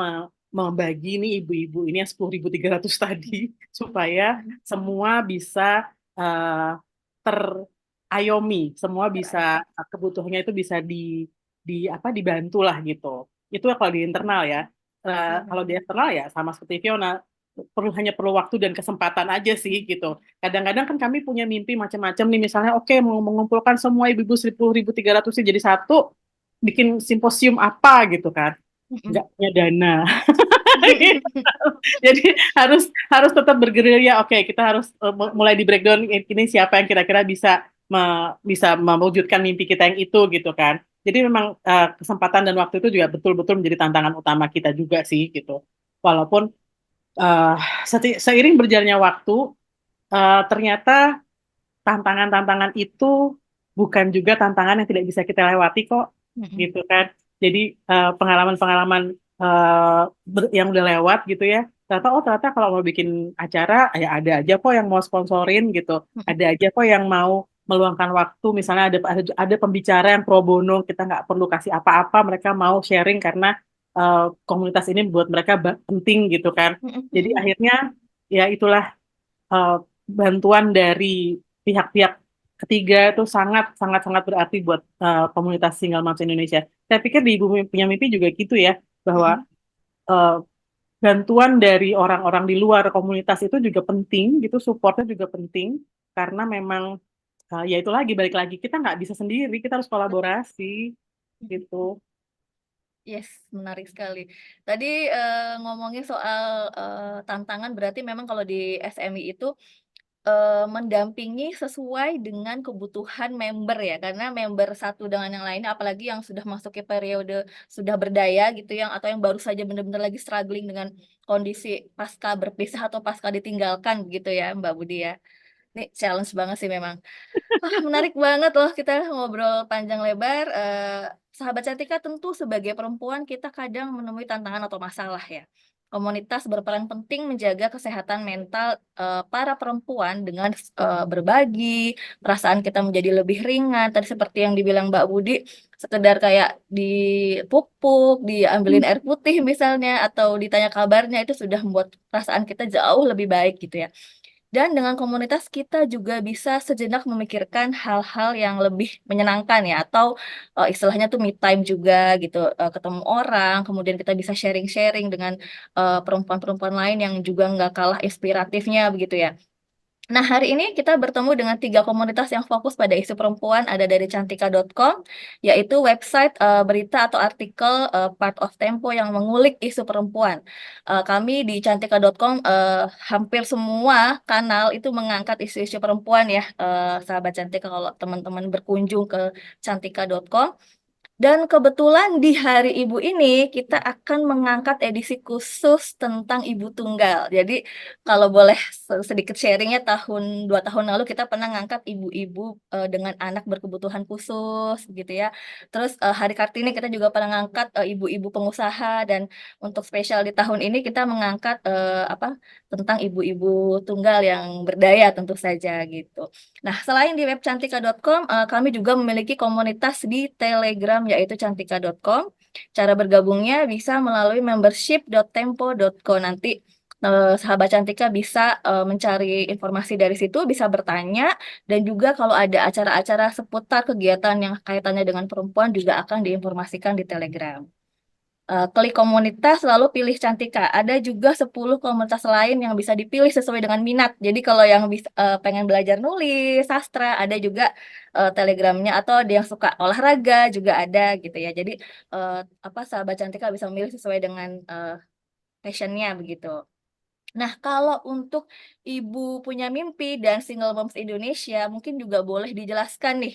membagi nih ibu-ibu ini yang 10.300 tadi supaya Mm-mm. semua bisa eh, terayomi, semua bisa Terakhir. kebutuhannya itu bisa di apa dibantu lah gitu. Itu kalau di internal ya. Kalau di Mm-mm. eksternal ya sama seperti Fiona, hanya perlu waktu dan kesempatan aja sih gitu. Kadang-kadang kan kami punya mimpi macam-macam nih, misalnya oke mau mengumpulkan semua ibu-ibu 10.300 jadi satu, bikin simposium apa gitu kan, nggak Mm-mm. punya dana. Jadi harus harus tetap bergerilya. Oke, kita harus mulai di breakdown ini siapa yang kira-kira bisa mewujudkan mimpi kita yang itu gitu kan. Jadi memang kesempatan dan waktu itu juga betul-betul menjadi tantangan utama kita juga sih gitu. Walaupun eh, seiring berjalannya waktu, ternyata tantangan-tantangan itu bukan juga tantangan yang tidak bisa kita lewati kok, Mm-mm. gitu kan. Jadi pengalaman-pengalaman yang udah lewat gitu ya, ternyata kalau mau bikin acara ya ada aja kok yang mau sponsorin gitu, Mm-mm. ada aja kok yang mau meluangkan waktu, misalnya ada pembicara yang pro bono, kita nggak perlu kasih apa-apa, mereka mau sharing karena komunitas ini buat mereka penting gitu kan. Mm-mm. Jadi Mm-mm. akhirnya ya itulah, eh, bantuan dari pihak-pihak ketiga itu sangat sangat sangat berarti buat komunitas single moms Indonesia. Saya pikir di Ibu Punya Mimpi juga gitu ya, bahwa Mm-mm. eh, bantuan dari orang-orang di luar komunitas itu juga penting gitu, supportnya juga penting karena memang ya itu lagi balik lagi kita nggak bisa sendiri, kita harus kolaborasi gitu. Yes, menarik sekali. Tadi ngomongin soal tantangan, berarti memang kalau di SMI itu mendampingi sesuai dengan kebutuhan member ya, karena member satu dengan yang lainnya, apalagi yang sudah masuk ke periode sudah berdaya gitu, yang atau yang baru saja benar-benar lagi struggling dengan kondisi pasca berpisah atau pasca ditinggalkan gitu ya, Mbak Budi ya. Ini challenge banget sih memang. Wah, menarik banget loh kita ngobrol panjang lebar. Sahabat Cantika, tentu sebagai perempuan kita kadang menemui tantangan atau masalah ya. Komunitas berperan penting menjaga kesehatan mental para perempuan dengan berbagi, perasaan kita menjadi lebih ringan. Tadi seperti yang dibilang Mbak Budi, sekedar kayak dipupuk, diambilin air putih misalnya, atau ditanya kabarnya itu sudah membuat perasaan kita jauh lebih baik gitu ya. Dan dengan komunitas kita juga bisa sejenak memikirkan hal-hal yang lebih menyenangkan ya, atau istilahnya tuh me time juga gitu, ketemu orang, kemudian kita bisa sharing-sharing dengan perempuan-perempuan lain yang juga nggak kalah inspiratifnya begitu ya. Nah, hari ini kita bertemu dengan tiga komunitas yang fokus pada isu perempuan, ada dari cantika.com, yaitu website berita atau artikel part of Tempo yang mengulik isu perempuan. Kami di cantika.com hampir semua kanal itu mengangkat isu-isu perempuan ya, sahabat Cantika, kalau teman-teman berkunjung ke cantika.com. Dan kebetulan di Hari Ibu ini kita akan mengangkat edisi khusus tentang ibu tunggal. Jadi kalau boleh sedikit sharingnya, 2 tahun lalu kita pernah ngangkat ibu-ibu dengan anak berkebutuhan khusus gitu ya. Terus Hari Kartini kita juga pernah ngangkat ibu-ibu pengusaha, dan untuk spesial di tahun ini kita mengangkat apa, tentang ibu-ibu tunggal yang berdaya tentu saja gitu. Nah, selain di web cantika.com, kami juga memiliki komunitas di Telegram yaitu cantika.com. Cara bergabungnya bisa melalui membership.tempo.co. Nanti sahabat Cantika bisa mencari informasi dari situ, bisa bertanya, dan juga kalau ada acara-acara seputar kegiatan yang kaitannya dengan perempuan juga akan diinformasikan di Telegram. klik komunitas lalu pilih Cantika. Ada juga 10 komunitas lain yang bisa dipilih sesuai dengan minat. Jadi kalau yang pengen belajar nulis, sastra, ada juga Telegramnya, atau dia yang suka olahraga juga ada gitu ya. Jadi eh, sahabat Cantika bisa memilih sesuai dengan passionnya begitu. Nah, kalau untuk ibu punya mimpi dan single moms Indonesia, mungkin juga boleh dijelaskan nih,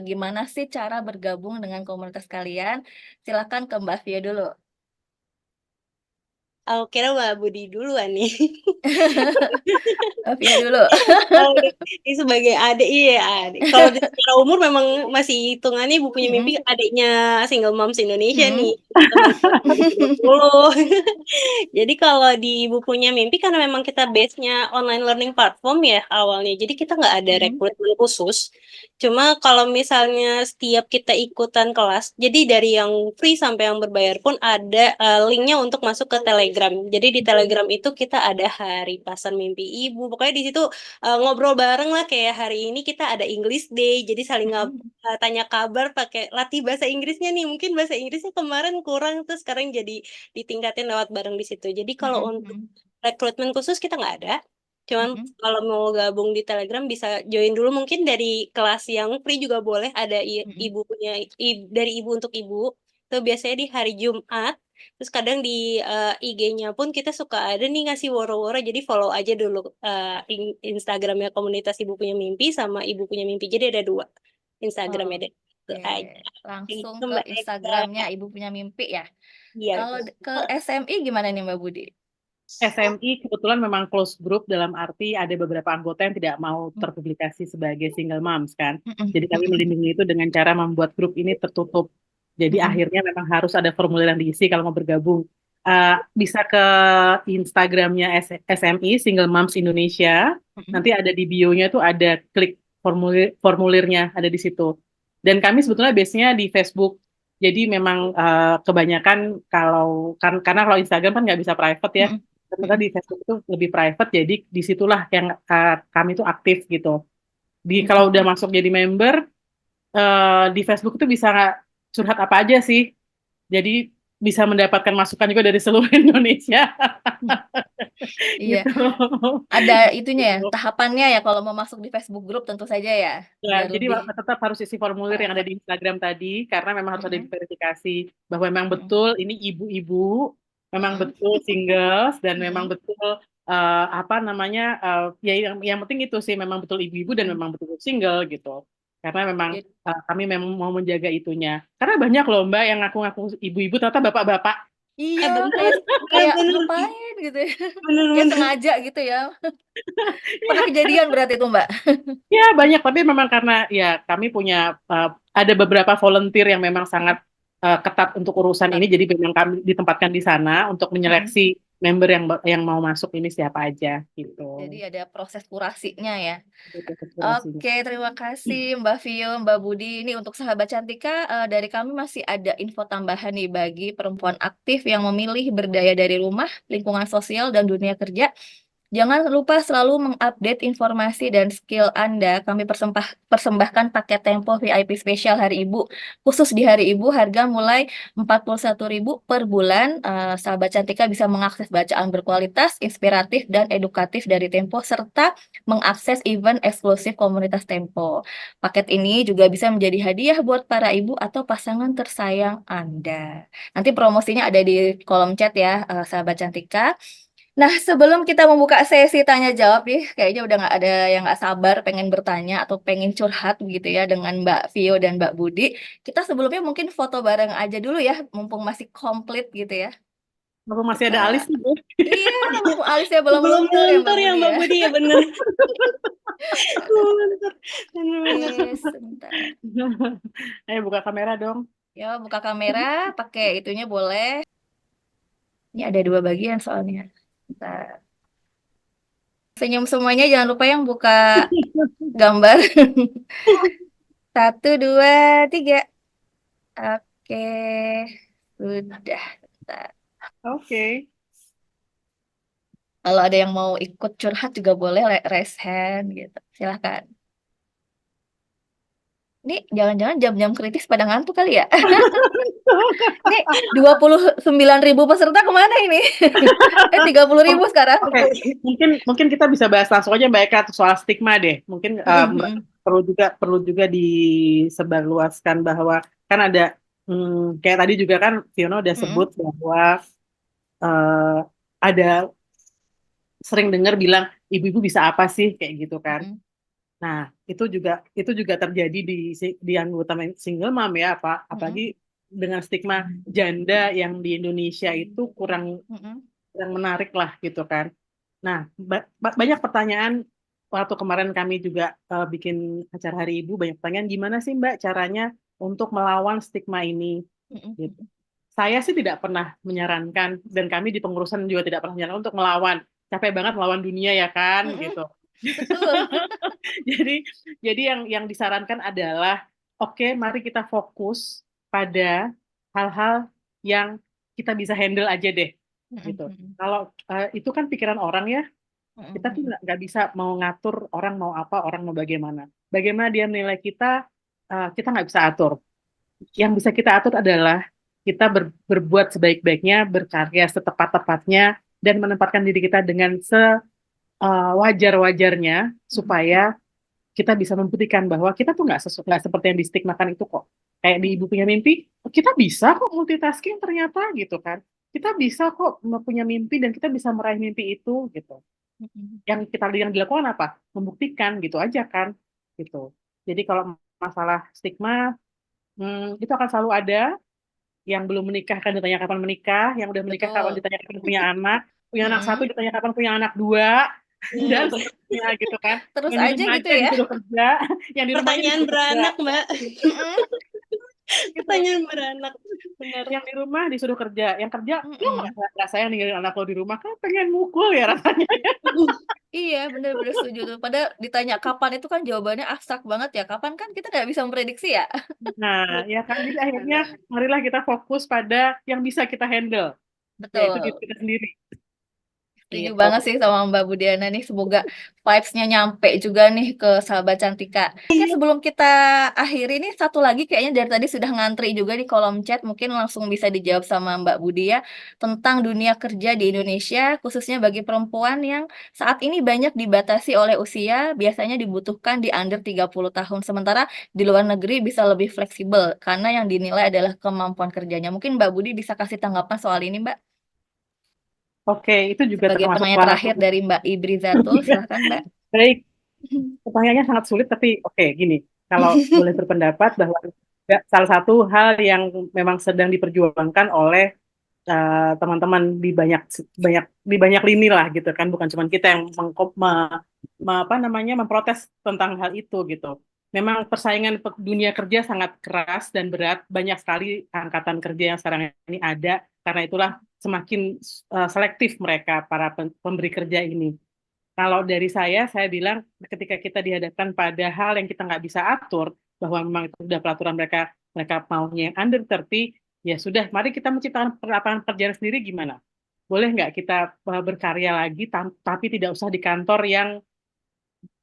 gimana sih cara bergabung dengan komunitas kalian. Silakan ke Mbak Via dulu. Aku kira Mbak Budi duluan nih. Mbak Via dulu. Oh, ini sebagai adik, iya adik. Kalau secara umur memang masih hitungannya ibu punya mimpi Mm-mm. adiknya single moms Indonesia nih. Mm-mm. Kita masih 2020. Jadi kalau di ibu punya mimpi karena memang kita base-nya online learning platform ya awalnya. Jadi kita nggak ada Mm-mm. rekrutmen khusus. Cuma kalau misalnya setiap kita ikutan kelas, jadi dari yang free sampai yang berbayar pun ada linknya untuk masuk ke Telegram. Jadi di Telegram itu kita ada hari pasan mimpi ibu. Pokoknya di situ ngobrol bareng lah kayak hari ini kita ada English Day. Jadi saling Mm-mm. tanya kabar pakai latih bahasa Inggrisnya nih. Mungkin bahasa Inggrisnya kemarin kurang terus sekarang jadi ditingkatin lewat bareng di situ. Jadi kalau untuk Mm-mm. rekrutmen khusus kita nggak ada. Cuman Mm-mm. kalau mau gabung di Telegram bisa join dulu mungkin dari kelas yang free juga boleh ada Mm-mm. ibu punya dari ibu untuk ibu. Itu biasanya di hari Jumat. Terus kadang di IG-nya pun kita suka ada nih ngasih woro-woro jadi follow aja dulu Instagramnya komunitas ibu punya mimpi sama ibu punya mimpi. Jadi ada dua Instagramnya deh. Itu Oke, aja. langsung Itu ke Mbak Eka. Instagramnya Ibu Punya Mimpi ya. Iya Kalau betul. ke SMI gimana nih Mbak Budi? SMI kebetulan memang close group dalam arti ada beberapa anggota yang tidak mau Mm. terpublikasi sebagai single moms kan. Mm-mm. Jadi kami Mm-mm. melindungi itu dengan cara membuat grup ini tertutup. Jadi Mm-mm. akhirnya memang harus ada formulir yang diisi kalau mau bergabung. Bisa ke Instagramnya SMI Single Moms Indonesia. Mm-mm. Nanti ada di bio-nya itu ada klik formulirnya ada di situ. Dan kami sebetulnya base-nya di Facebook. Jadi memang kebanyakan karena kalau Instagram kan nggak bisa private ya. Mm-mm. Sementara Mm-mm. di Facebook itu lebih private, jadi disitulah yang kami itu aktif gitu. Kalau Mm-mm. udah masuk jadi member, di Facebook itu bisa curhat apa aja sih. Jadi bisa mendapatkan masukan juga dari seluruh Indonesia Iya, gitu. ada itunya ya, tahapannya ya kalau mau masuk di Facebook grup tentu saja ya, Ya, biar jadi lebih tetap harus isi formulir yang ada private. di Instagram tadi, karena memang harus ada Mm-mm. verifikasi bahwa memang Mm-mm. betul ini ibu-ibu, memang Mm-mm. betul singles, dan memang Mm-mm. betul apa namanya, ya yang penting itu sih memang betul ibu-ibu dan Mm-mm. memang betul single gitu. Karena memang Jadi, kami memang mau menjaga itunya. Karena banyak loh Mbak yang ngaku-ngaku ibu-ibu ternyata bapak-bapak. iya, Bener, kayak kayak bener, ngapain gitu ya. bener, Kayak bener. sengaja gitu ya. Pernah kejadian berarti itu, Mbak. Ya banyak, tapi memang karena ya kami punya uh, ada beberapa volunteer yang memang sangat ketat untuk urusan ini, Ketat. jadi memang kami ditempatkan di sana untuk Mm-mm. menyeleksi member yang mau masuk ini siapa aja gitu. Jadi ada proses kurasinya ya. Itu eksplorasinya. Oke, terima kasih Mbak Vio, Mbak Budi. Ini untuk sahabat Cantika, dari kami masih ada info tambahan nih bagi perempuan aktif yang memilih berdaya dari rumah, lingkungan sosial, dan dunia kerja. Jangan lupa selalu mengupdate informasi dan skill Anda. Kami persembahkan paket Tempo VIP spesial Hari Ibu. Khusus di Hari Ibu, harga mulai 41.000 per bulan. Sahabat Cantika bisa mengakses bacaan berkualitas, inspiratif, dan edukatif dari Tempo, serta mengakses event eksklusif komunitas Tempo. Paket ini juga bisa menjadi hadiah buat para ibu atau pasangan tersayang Anda. Nanti promosinya ada di kolom chat ya, sahabat Cantika. Nah, sebelum kita membuka sesi tanya jawab nih, kayaknya udah nggak ada yang nggak sabar pengen bertanya atau pengen curhat begitu ya dengan Mbak Vio dan Mbak Budi. Kita sebelumnya mungkin foto bareng aja dulu ya, mumpung masih komplit gitu ya. Apa masih ada Kita, alis nih Bu? iya, mumpung alisnya belum Belum luntur ya Mbak luntur ya Budi Mbak ya. Budi ya bener. Aduh, Belum luntur. Bener-bener. oke, sebentar. Ayo buka kamera dong. Ya, buka kamera, pakai itunya boleh. Ini ada dua bagian soalnya. Bentar. Senyum semuanya, jangan lupa yang buka gambar. Satu, dua, tiga. Oke, sudah. Bentar. Oke. Kalau ada yang mau ikut curhat juga boleh raise hand gitu. Silahkan. Nih jangan-jangan jam-jam kritis pada ngantuk kali ya? Nih 29.000 peserta kemana ini? 30.000 sekarang. Oke, mungkin kita bisa bahas langsung aja Mbak Eka soal stigma deh. Mungkin perlu juga disebarluaskan bahwa kan ada kayak tadi juga kan Fiona udah sebut bahwa eh, ada sering dengar bilang ibu-ibu bisa apa sih kayak gitu kan. Nah, itu juga terjadi di anggota single mom ya, apalagi dengan stigma janda yang di Indonesia itu kurang menarik lah gitu kan. Nah, banyak pertanyaan waktu kemarin kami juga bikin acara Hari Ibu, banyak pertanyaan gimana sih Mbak caranya untuk melawan stigma ini gitu. Saya sih tidak pernah menyarankan dan kami di pengurusan juga tidak pernah menyarankan untuk melawan. Capek banget melawan dunia ya kan gitu. Betul. Jadi yang disarankan adalah oke, mari kita fokus pada hal-hal yang kita bisa handle aja deh gitu. Kalau itu kan pikiran orang ya, kita tuh nggak bisa mau ngatur orang mau apa, orang mau bagaimana. Bagaimana dia menilai kita nggak bisa atur. Yang bisa kita atur adalah kita berbuat sebaik-baiknya, berkarya setepat-tepatnya, dan menempatkan diri kita dengan sewajar-wajarnya supaya kita bisa membuktikan bahwa kita tuh nggak seperti yang distigmakan itu kok. Kayak di Ibu Punya Mimpi, kita bisa kok multitasking ternyata gitu kan. Kita bisa kok punya mimpi dan kita bisa meraih mimpi itu gitu. Yang dilakukan apa? Membuktikan gitu aja kan. Gitu. Jadi kalau masalah stigma, itu akan selalu ada. Yang belum menikah kan ditanya kapan menikah, yang udah menikah kapan Betul. ditanya kapan punya anak satu ditanya kapan punya anak dua, dan seterusnya gitu kan. Terus Yang di aja rumah gitu aja ya. disuruh kerja, yang di rumah aja Pertanyaan disuruh kerja. beranak, Mbak. Gitu. Pertanyaan beranak, benar. Yang di rumah disuruh kerja, yang kerja, lu nggak sayang ninggalin anak lo di rumah, kan pengen mukul ya rasanya. Iya, bener-bener setuju tuh. Padahal ditanya kapan itu kan jawabannya abstrak banget ya. Kapan kan kita nggak bisa memprediksi ya. Nah, ya kan, jadi akhirnya marilah kita fokus pada yang bisa kita handle, yaitu diri Betul. kita sendiri. Setuju Gitu. banget sih sama Mbak Budiana nih. Semoga vibes-nya nyampe juga nih ke sahabat Cantika. Oke, sebelum kita akhiri nih, satu lagi kayaknya dari tadi sudah ngantri juga di kolom chat. Mungkin langsung bisa dijawab sama Mbak Budi ya. Tentang dunia kerja di Indonesia, khususnya bagi perempuan yang saat ini banyak dibatasi oleh usia, biasanya dibutuhkan di under 30 tahun. Sementara di luar negeri bisa lebih fleksibel, karena yang dinilai adalah kemampuan kerjanya. Mungkin Mbak Budi bisa kasih tanggapan soal ini, Mbak? Oke, itu juga Sebagai termasuk penanya salah terakhir satu. dari Mbak Ibri Zatul, silahkan Mbak. Baik, pertanyaannya sangat sulit, tapi oke, gini. Kalau boleh berpendapat bahwa salah satu hal yang memang sedang diperjuangkan oleh teman-teman di banyak lini lah gitu kan, bukan cuma kita yang apa namanya memprotes tentang hal itu gitu. Memang persaingan dunia kerja sangat keras dan berat, banyak sekali angkatan kerja yang sekarang ini ada, karena itulah semakin selektif mereka para pemberi kerja ini. Kalau dari saya bilang ketika kita dihadapkan pada hal yang kita nggak bisa atur, bahwa memang itu sudah peraturan mereka, mereka maunya yang under 30, ya sudah, mari kita menciptakan lapangan pekerjaan sendiri gimana? Boleh nggak kita berkarya lagi, tapi tidak usah di kantor yang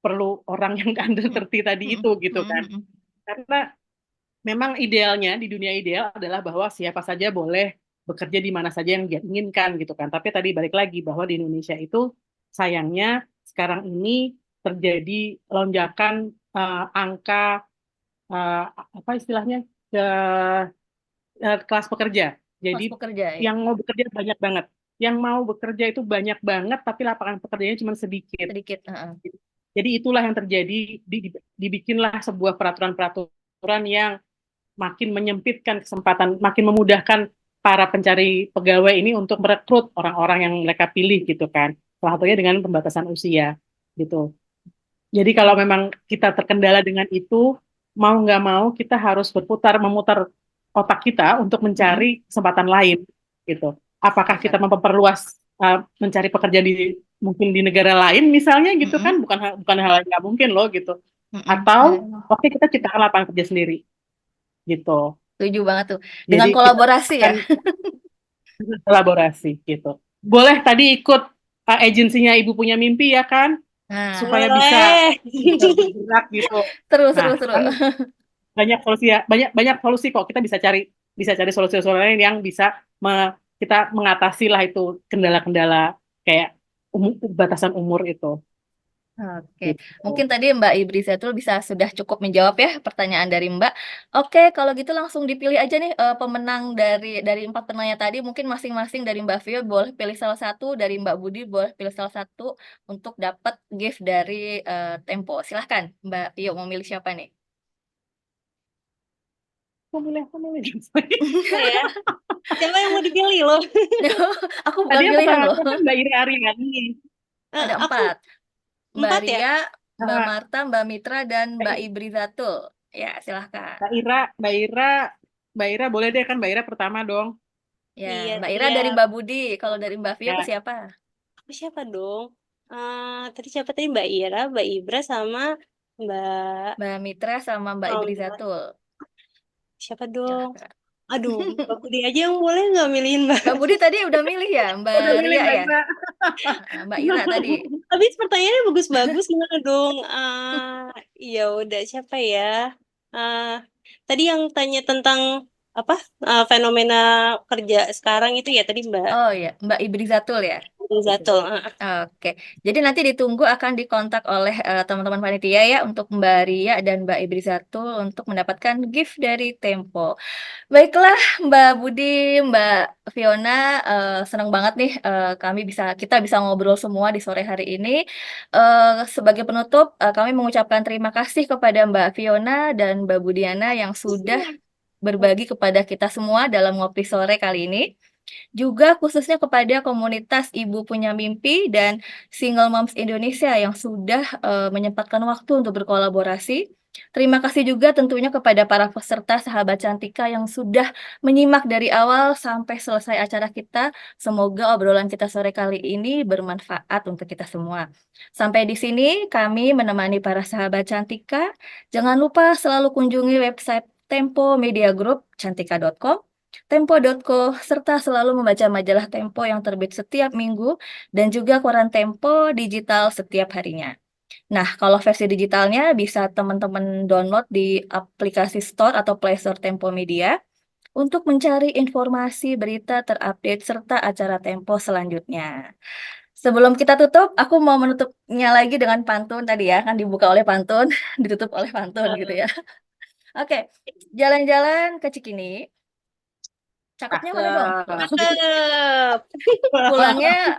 perlu orang yang under 30 tadi itu gitu kan? Karena memang idealnya di dunia ideal adalah bahwa siapa saja boleh bekerja di mana saja yang dia inginkan gitu kan. Tapi tadi balik lagi bahwa di Indonesia itu sayangnya sekarang ini terjadi lonjakan angka apa istilahnya ke kelas pekerja. Jadi Mas pekerja ya, yang mau bekerja banyak banget. Yang mau bekerja itu banyak banget tapi lapangan pekerjaannya cuma sedikit. sedikit. Jadi itulah yang terjadi, dibikinlah sebuah peraturan-peraturan yang makin menyempitkan kesempatan, makin memudahkan para pencari pegawai ini untuk merekrut orang-orang yang mereka pilih gitu kan. Salah satunya dengan pembatasan usia gitu. Jadi kalau memang kita terkendala dengan itu, mau nggak mau kita harus memutar otak kita untuk mencari kesempatan lain gitu. Apakah kita Sepakat. memperluas mencari pekerjaan mungkin di negara lain misalnya gitu kan, bukan hal yang nggak mungkin loh gitu. Atau oke, kita ciptakan lapangan kerja sendiri gitu. Setuju banget tuh. Dengan Jadi kita kolaborasi ya. akan kolaborasi gitu. Boleh tadi ikut agensinya Ibu Punya Mimpi ya kan, Nah, supaya bisa Boleh. bergerak gitu. seru, seru, Nah seru. kan banyak solusi ya, banyak solusi kok. Kita bisa cari solusi-solusi lain yang bisa kita mengatasi lah itu kendala-kendala kayak batasan umur itu. Oke, Gitu. mungkin tadi Mbak Ibri Zatul sudah cukup menjawab ya pertanyaan dari Mbak. Oke, kalau gitu langsung dipilih aja nih pemenang dari 4 penanya tadi. Mungkin masing-masing dari Mbak Vio boleh pilih salah satu, dari Mbak Budi boleh pilih salah satu untuk dapat gift dari Tempo. Silahkan Mbak Vio, mau milih siapa nih? Aku milih. Apa ya? Siapa yang mau dipilih loh? Aku bukan Tadi yang pilihan pertama loh. kan Mbak Iri Aryani. Ada Aku 4. Mbak 4 ya? Ria, Mbak Nah, Marta, Mbak Mitra, dan Mbak Mbak I- Ibri Zatul. Ya, silahkan. Mbak Ira boleh deh kan Mbak Ira pertama dong. Ya, Iya, Mbak Ira dari siap. Mbak Budi. Kalau dari Mbak Vio ke Ya, siapa? Aku siapa dong? Tadi siapa tadi? Mbak Ira, Mbak Ibra, sama Mbak... Mbak Mitra sama Mbak Oh, Ibri Mbak. Zatul. Siapa dong? Silahkan. Aduh, Mbak Budi aja yang boleh nggak milihin Mbak? Mbak Budi tadi udah milih ya, Mbak udah milih Ria Mbak ya? Ira. Mbak Ira tadi. Habis pertanyaannya bagus-bagus gimana dong? Ya udah siapa ya? Ah, Tadi yang tanya tentang apa? Fenomena kerja sekarang itu ya tadi Mbak Oh ya, Mbak Ibri Zatul ya. Zatul. Oke, jadi nanti ditunggu akan dikontak oleh teman-teman panitia ya untuk Mbak Ria dan Mbak Ibri Zatul untuk mendapatkan gift dari Tempo. Baiklah, Mbak Budi, Mbak Fiona, senang banget nih kita bisa ngobrol semua di sore hari ini. Sebagai penutup, kami mengucapkan terima kasih kepada Mbak Fiona dan Mbak Budiana yang sudah berbagi kepada kita semua dalam ngopi sore kali ini. Juga khususnya kepada komunitas Ibu Punya Mimpi dan Single Moms Indonesia yang sudah menyempatkan waktu untuk berkolaborasi. Terima kasih juga tentunya kepada para peserta Sahabat Cantika yang sudah menyimak dari awal sampai selesai acara kita. Semoga obrolan kita sore kali ini bermanfaat untuk kita semua. Sampai di sini kami menemani para Sahabat Cantika. Jangan lupa selalu kunjungi website Tempo Media Group, cantika.com, Tempo.co, serta selalu membaca majalah Tempo yang terbit setiap minggu dan juga koran Tempo digital setiap harinya. Nah, kalau versi digitalnya bisa teman-teman download di aplikasi Store atau Play Store Tempo Media untuk mencari informasi, berita terupdate, serta acara Tempo selanjutnya. Sebelum kita tutup, aku mau menutupnya lagi dengan pantun tadi ya, kan dibuka oleh pantun, ditutup oleh pantun gitu ya. Oke, jalan-jalan ke Cikini, cakepnya mana dong? Cakep. Pulangnya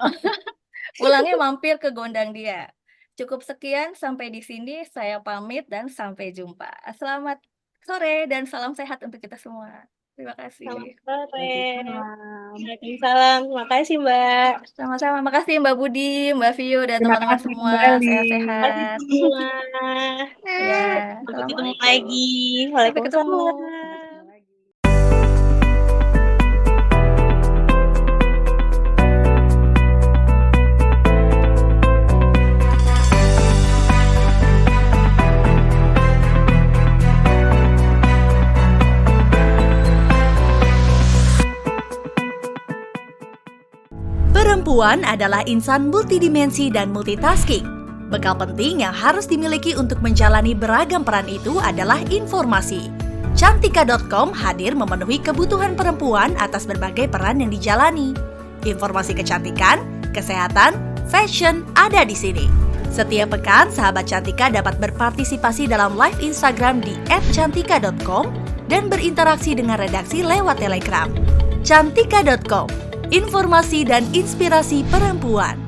pulangnya mampir ke Gondang Dia. Cukup sekian, sampai di sini saya pamit dan sampai jumpa. Selamat sore dan salam sehat untuk kita semua. Terima Selamat kasih. sore. Waalaikumsalam. Waalaikumsalam. Terima kasih Mbak. Sama-sama. Makasih Mbak Budi, Mbak Vio, dan Terima teman-teman kasih semua. kembali. Terima kasih Sehat-sehat. semua. Ya, Sampai ketemu Assalamualaikum. lagi. Sampai ketemu. Waalaikumsalam. Perempuan adalah insan multidimensi dan multitasking. Bekal penting yang harus dimiliki untuk menjalani beragam peran itu adalah informasi. Cantika.com hadir memenuhi kebutuhan perempuan atas berbagai peran yang dijalani. Informasi kecantikan, kesehatan, fashion ada di sini. Setiap pekan, sahabat Cantika dapat berpartisipasi dalam live Instagram di @cantika.com dan berinteraksi dengan redaksi lewat Telegram. Cantika.com, informasi dan inspirasi perempuan.